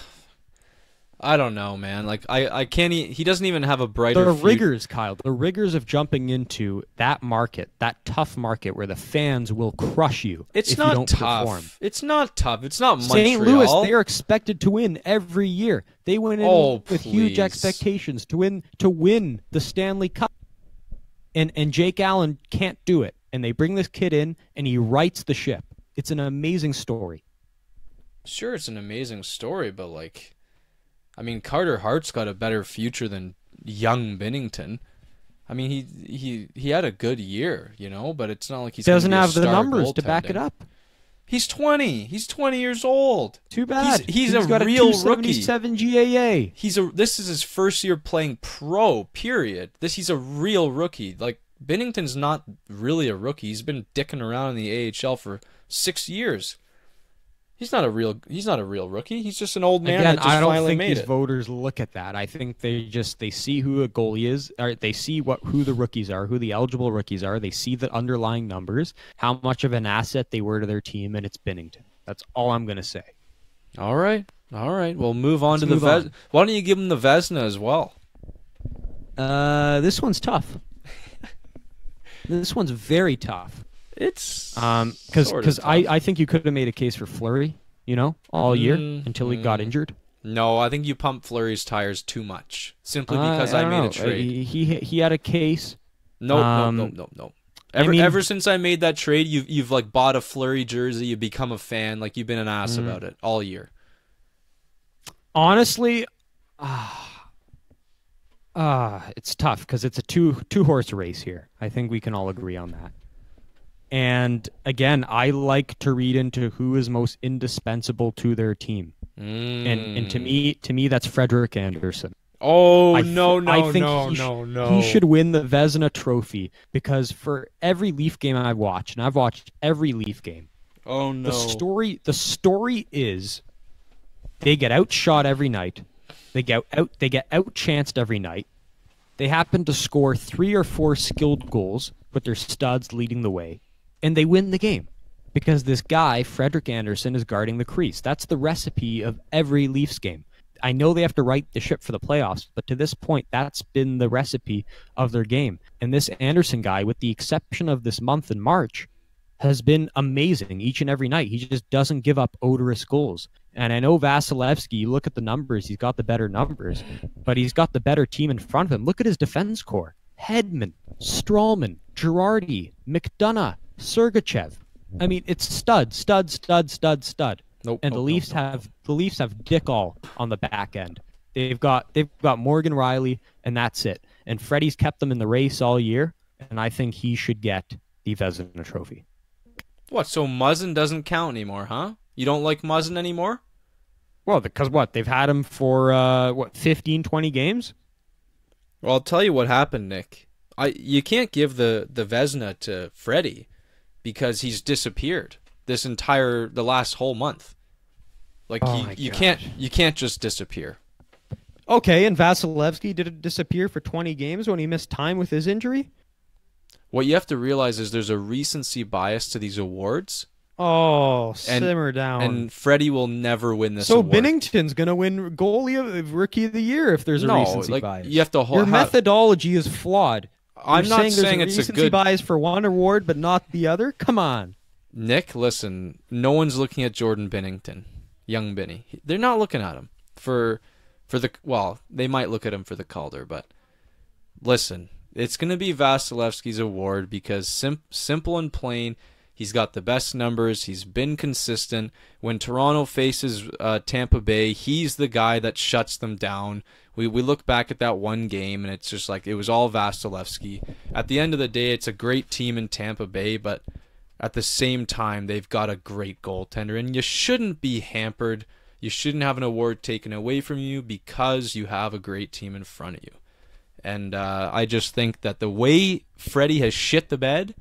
I don't know, man. Like I can't. He doesn't even have a brighter. The rigors, Kyle. The rigors of jumping into that market, that tough market where the fans will crush you. It's if not you don't tough. Perform. It's not tough. It's not Montreal. St. Louis, they are expected to win every year. They went in with huge please. expectations to win the Stanley Cup. And Jake Allen can't do it. And they bring this kid in, and he rights the ship. It's an amazing story. Sure, it's an amazing story, but Carter Hart's got a better future than young Binnington. I mean, he had a good year, but it's not like he doesn't have the star numbers to back goaltending. it up. He's 20. He's 20 years old. Too bad. He's got real a 277 GAA. This is his first year playing pro. Period. He's a real rookie. Like Binnington's not really a rookie. He's been dicking around in the AHL for 6 years. He's not a real rookie. He's just an old man Again, that just I don't finally think made these it. voters look at that. I think they see who a goalie is, or they see who the rookies are, who the eligible rookies are. They see the underlying numbers, how much of an asset they were to their team, and it's Binnington. That's all I'm going to say. All right. We'll move on Let's to move on. Why don't you give him the Vezina as well? This one's tough. This one's very tough. It's because I think you could have made a case for Fleury, all year until he got injured. No, I think you pumped Fleury's tires too much simply because I made a trade. He had a case. No. Ever since I made that trade, you've bought a Fleury jersey. You've become a fan. You've been an ass about it all year. Honestly, it's tough because it's a two horse race here. I think we can all agree on that. And again, I like to read into who is most indispensable to their team. And to me, that's Frederik Andersen. Oh, I think he should win the Vezina Trophy because for every Leaf game I've watched, and I've watched every Leaf game, oh no, the story is they get outshot every night. They get outchanced every night. They happen to score 3 or 4 skilled goals with their studs leading the way, and they win the game because this guy, Frederik Andersen, is guarding the crease. That's the recipe of every Leafs game. I know they have to right the ship for the playoffs, but to this point, that's been the recipe of their game. And this Andersen guy, with the exception of this month in March, has been amazing each and every night. He just doesn't give up odorous goals. And I know Vasilevsky, you look at the numbers, he's got the better numbers, but he's got the better team in front of him. Look at his defense core. Hedman, Strawman, Girardi, McDonough, Sergachev. I mean, it's stud. Nope. And the Leafs have Dick All on the back end. They've got Morgan Riley, and that's it. and Freddie's kept them in the race all year, and I think he should get the Vezina Trophy. What, so Muzzin doesn't count anymore, huh? You don't like Muzzin anymore? Well, because what? They've had him for, 15, 20 games? Well, I'll tell you what happened, Nick. You can't give the Vezina to Freddie because he's disappeared the last whole month. Like, you can't just disappear. Okay, and Vasilevsky did disappear for 20 games when he missed time with his injury? What you have to realize is there's a recency bias to these awards. Oh, simmer down. And Freddie will never win this so award. Binnington's going to win goalie of Rookie of the Year if there's a recency bias. You have to Your methodology is flawed. I'm You're not saying there's it's a a recency good bias for one award but not the other? Come on. Nick, listen, no one's looking at Jordan Binnington, young Binny. They're not looking at him they might look at him for the Calder, but listen, it's going to be Vasilevsky's award because simple and plain, he's got the best numbers, he's been consistent. When Toronto faces Tampa Bay, he's the guy that shuts them down. We look back at that one game, and it's just like it was all Vasilevsky. At the end of the day, it's a great team in Tampa Bay, but at the same time, they've got a great goaltender, and you shouldn't be hampered. You shouldn't have an award taken away from you because you have a great team in front of you. And I just think that the way Freddie has shit the bed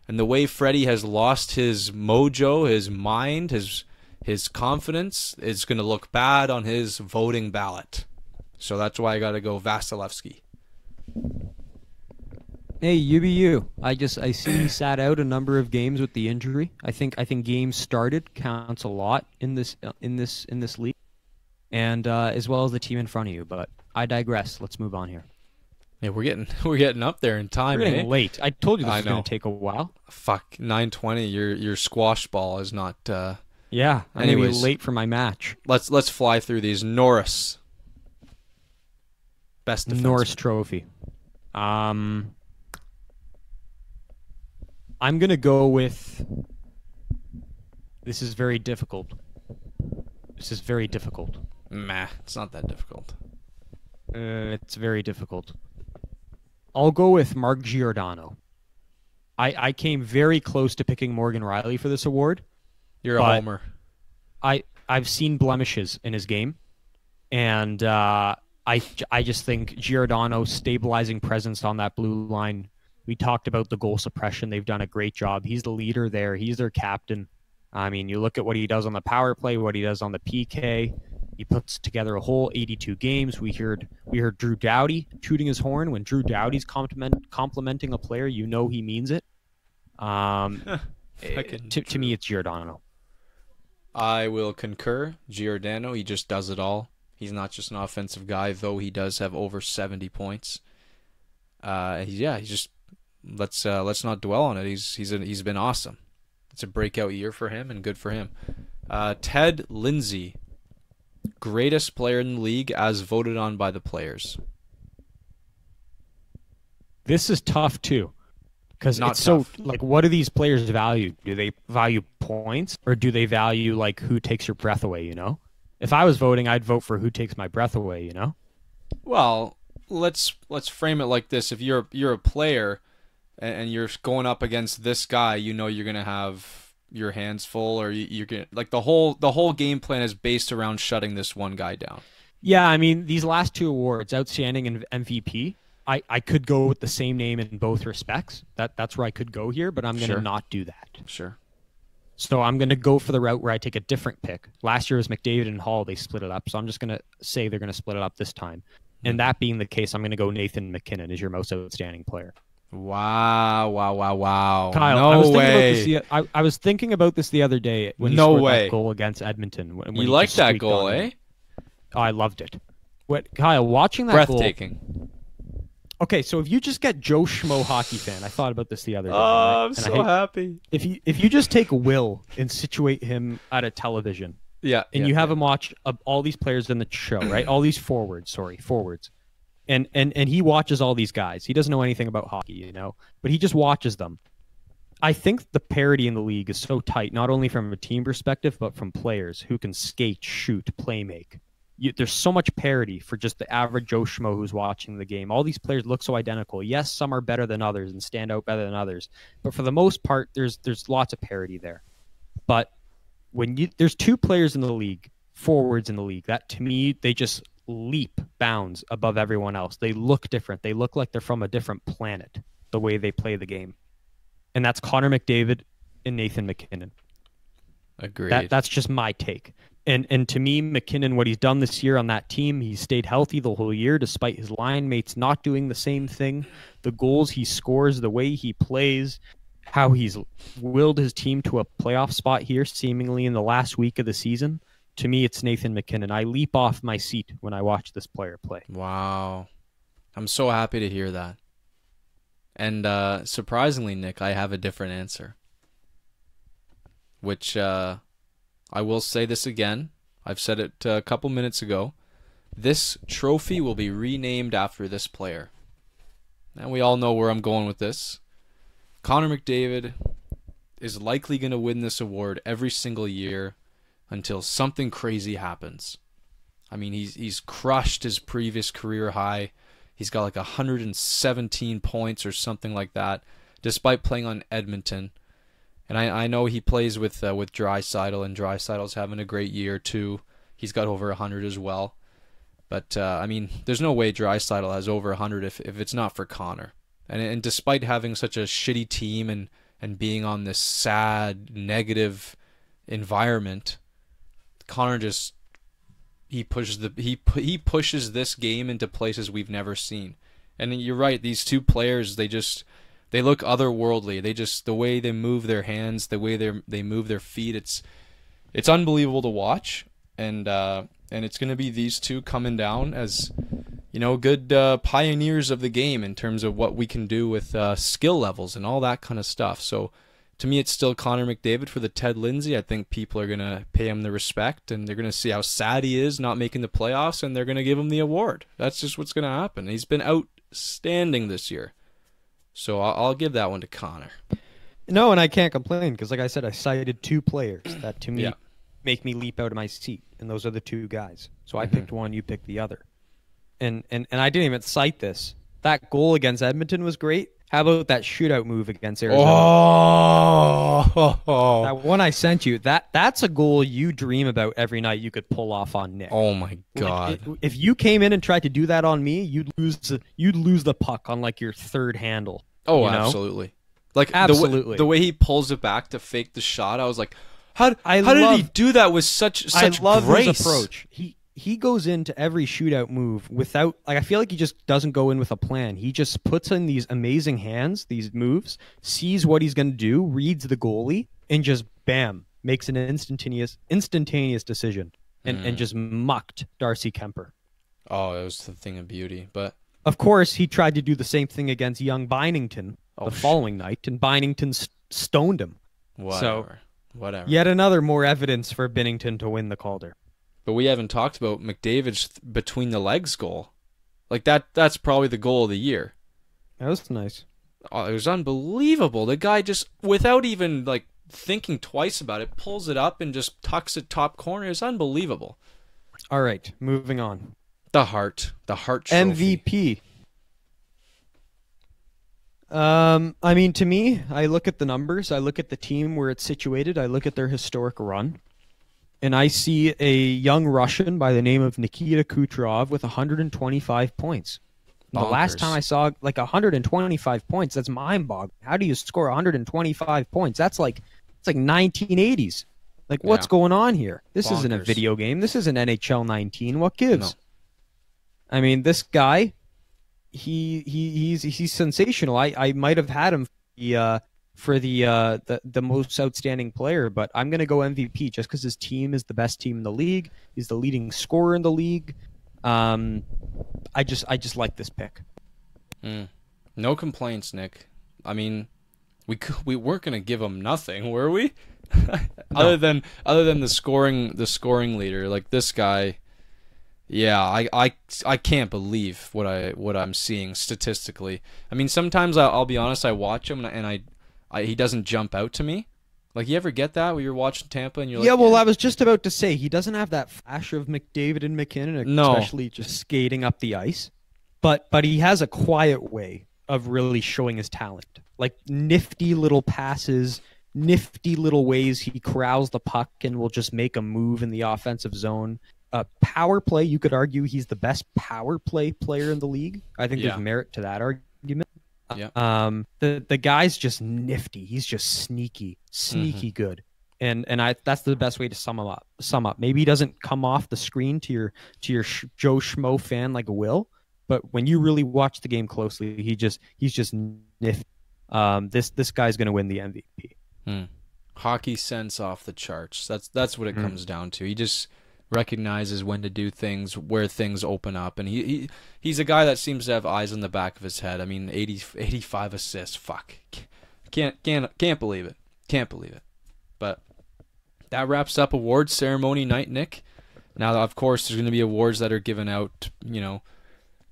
and the way Freddie has lost his mojo, his mind, his confidence is going to look bad on his voting ballot. So that's why I got to go Vasilevsky. Hey, UBU. I see he sat out a number of games with the injury. I think games started counts a lot in this league, and as well as the team in front of you. But I digress. Let's move on here. Yeah, we're getting up there in time. We're getting late. I told you this was going to take a while. Fuck, 9:20. Your squash ball is not. Yeah, I'm going to be late for my match. Let's fly through these. Norris. Best defenseman. Norris Trophy. I'm going to go with... This is very difficult. Meh, it's not that difficult. It's very difficult. I'll go with Mark Giordano. I came very close to picking Morgan Rielly for this award. You're a homer. I've seen blemishes in his game, and I just think Giordano's stabilizing presence on that blue line. We talked about the goal suppression. They've done a great job. He's the leader there. He's their captain. I mean, you look at what he does on the power play, what he does on the PK. He puts together a whole 82 games. We heard Drew Doughty tooting his horn. When Drew Doughty's complimenting a player, you know he means it. To me, it's Giordano. I will concur. Giordano, he just does it all. He's not just an offensive guy, though he does have over 70 points. He's just let's not dwell on it. He's been awesome. It's a breakout year for him and good for him. Ted Lindsay, greatest player in the league as voted on by the players. This is tough too, because it's tough. so like, what do these players value? Do they value points, or do they value like who takes your breath away? You know, if I was voting, I'd vote for who takes my breath away. You know. Well, let's frame it like this: if you're a player and you're going up against this guy, you know you're gonna have your hands full, or you're gonna like the whole game plan is based around shutting this one guy down. Yeah, I mean, these last two awards, outstanding and MVP, I could go with the same name in both respects. That's where I could go here, but I'm gonna not do that. Sure. So I'm gonna go for the route where I take a different pick. Last year was McDavid and Hall; they split it up. So I'm just gonna say they're gonna split it up this time. And that being the case, I'm going to go Nathan McKinnon as your most outstanding player. Wow. Kyle, I was thinking about this the other day when he scored that goal against Edmonton. When you liked that goal, eh? Oh, I loved it. Kyle, watching that goal... Breathtaking. Okay, so if you just get Joe Schmo hockey fan, I thought about this the other day. Oh, I'm so happy. If you just take Will and situate him at a television... Yeah, and you have him watch all these players in the show, right? All these forwards. And he watches all these guys. He doesn't know anything about hockey, you know, but he just watches them. I think the parity in the league is so tight, not only from a team perspective, but from players who can skate, shoot, play make. there's so much parity for just the average Joe Schmo who's watching the game. All these players look so identical. Yes, some are better than others and stand out better than others, but for the most part, there's lots of parity there. But there's two players in the league, forwards in the league, that to me they just leap bounds above everyone else. They look different. They look like they're from a different planet, the way they play the game, and that's Connor McDavid and Nathan MacKinnon. Agreed. That's just my take. And to me, MacKinnon, what he's done this year on that team, he's stayed healthy the whole year despite his line mates not doing the same thing. The goals he scores, the way he plays, how he's willed his team to a playoff spot here seemingly in the last week of the season. To me, it's Nathan MacKinnon. I leap off my seat when I watch this player play. Wow. I'm so happy to hear that. And surprisingly, Nick, I have a different answer. Which I will say this again. I've said it a couple minutes ago. This trophy will be renamed after this player. And we all know where I'm going with this. Connor McDavid is likely going to win this award every single year until something crazy happens. I mean, he's crushed his previous career high. He's got like 117 points or something like that, despite playing on Edmonton. And I know he plays with Draisaitl, and Draisaitl's having a great year too. He's got over 100 as well. But I mean, there's no way Draisaitl has over 100 if it's not for Connor. And despite having such a shitty team and being on this sad, negative environment, Connor just he pushes this game into places we've never seen. And you're right, these two players, they look otherworldly. The way they move their hands, the way they move their feet, it's unbelievable to watch. And it's going to be these two coming down as, you know, good pioneers of the game in terms of what we can do with skill levels and all that kind of stuff. So to me, it's still Connor McDavid for the Ted Lindsay. I think people are going to pay him the respect, and they're going to see how sad he is not making the playoffs, and they're going to give him the award. That's just what's going to happen. He's been outstanding this year. So I'll give that one to Connor. No, and I can't complain because, like I said, I cited two players that to me make me leap out of my seat, and those are the two guys. So I picked one, you picked the other. And I didn't even cite this. That goal against Edmonton was great. How about that shootout move against Arizona? Oh, that one I sent you. That's a goal you dream about every night. You could pull off on Nick. oh my God! Like, if you came in and tried to do that on me, you'd lose the puck on like your third handle. Oh, you know? Absolutely. Like Absolutely. the way he pulls it back to fake the shot, I was like, how did he do that with such I love grace? his approach. He goes into every shootout move without, like, I feel like he just doesn't go in with a plan. He just puts in these amazing hands, these moves, sees what he's going to do, reads the goalie, and just bam, makes an instantaneous decision, and just mucked Darcy Kemper. Oh, it was the thing of beauty. But of course, he tried to do the same thing against young Bynington the following night, and Bynington stoned him. whatever. Yet another more evidence for Binnington to win the Calder. But we haven't talked about McDavid's between the legs goal. Like that's probably the goal of the year. That was nice. Oh, it was unbelievable. The guy just, without even like thinking twice about it, pulls it up and just tucks it top corner. It's unbelievable. All right, moving on. The Hart trophy. MVP. I mean, to me, I look at the numbers. I look at the team where it's situated. I look at their historic run. And I see a young Russian by the name of Nikita Kucherov with 125 points. The last time I saw like 125 points, that's mind-boggling. How do you score 125 points? It's like 1980s. Like, what's going on here? This isn't a video game. This isn't NHL 19. What gives? No. I mean, this guy, he's sensational. I might have had him for the most outstanding player, but I'm going to go MVP just because his team is the best team in the league. He's the leading scorer in the league. I just like this pick. No complaints, Nick. I mean, we weren't going to give him nothing, were we? No. other than the scoring leader, like this guy. Yeah, I can't believe what I'm seeing statistically. I mean, sometimes I'll be honest, I watch him and he doesn't jump out to me. Like, you ever get that where you're watching Tampa and you're like, Yeah, well, I was just about to say, he doesn't have that flash of McDavid and McKinnon, No. especially just skating up the ice. But he has a quiet way of really showing his talent. Like, nifty little passes, nifty little ways he corrals the puck and will just make a move in the offensive zone. Power play, you could argue he's the best power play player in the league. I think Yeah. there's merit to that argument. Yeah. The guy's just nifty. He's just sneaky good. And that's the best way to sum up. Maybe he doesn't come off the screen to your Joe Schmo fan like Will, but when you really watch the game closely, he's just nifty. This guy's going to win the MVP. Hockey sense off the charts. That's what it comes down to. He just recognizes when to do things, where things open up, and he's a guy that seems to have eyes in the back of his head. I mean, 85 assists. Fuck, can't believe it. Can't believe it. But that wraps up awards ceremony night, Nick. Now, of course, there's going to be awards that are given out,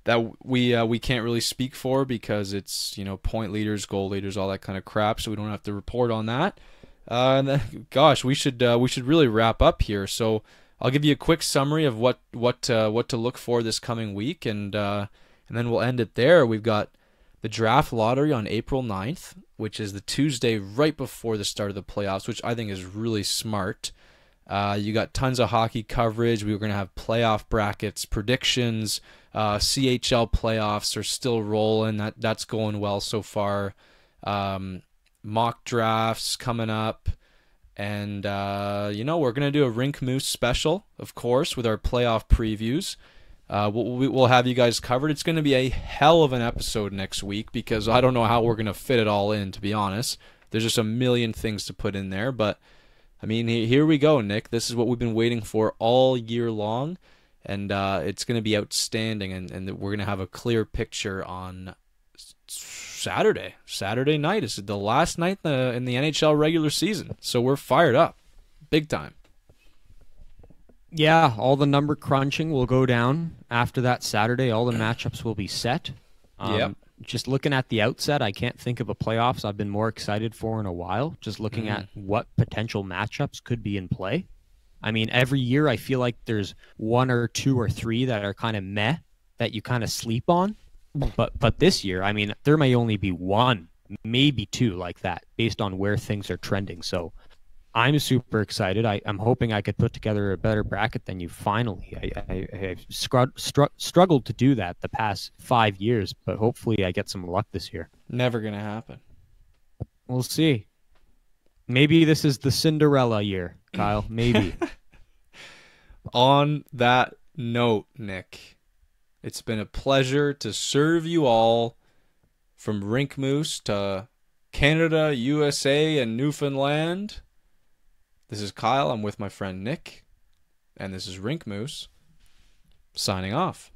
that we can't really speak for because it's, point leaders, goal leaders, all that kind of crap. So we don't have to report on that. And then, gosh, we should really wrap up here. So I'll give you a quick summary of what to look for this coming week, and then we'll end it there. We've got the draft lottery on April 9th, which is the Tuesday right before the start of the playoffs, which I think is really smart. You got tons of hockey coverage. We're going to have playoff brackets, predictions. CHL playoffs are still rolling. That's going well so far. Mock drafts coming up. And, we're going to do a Rink Moose special, of course, with our playoff previews. We'll have you guys covered. It's going to be a hell of an episode next week because I don't know how we're going to fit it all in, to be honest. There's just a million things to put in there. But, I mean, here we go, Nick. This is what we've been waiting for all year long. And it's going to be outstanding. And we're going to have a clear picture on Saturday night. Is the last night in the NHL regular season, so we're fired up big time. Yeah, all the number crunching will go down after that Saturday. All the matchups will be set. Yep. Just looking at the outset, I can't think of a playoffs I've been more excited for in a while. Just looking at what potential matchups could be in play. I mean, every year I feel like there's one or two or three that are kind of meh that you kind of sleep on. But this year, I mean, there may only be one, maybe two like that, based on where things are trending. So I'm super excited. I'm hoping I could put together a better bracket than you finally. I've struggled to do that the past 5 years, but hopefully I get some luck this year. Never going to happen. We'll see. Maybe this is the Cinderella year, Kyle. Maybe. On that note, Nick, it's been a pleasure to serve you all from Rink Moose to Canada, USA, and Newfoundland. This is Kyle. I'm with my friend Nick. And this is Rink Moose signing off.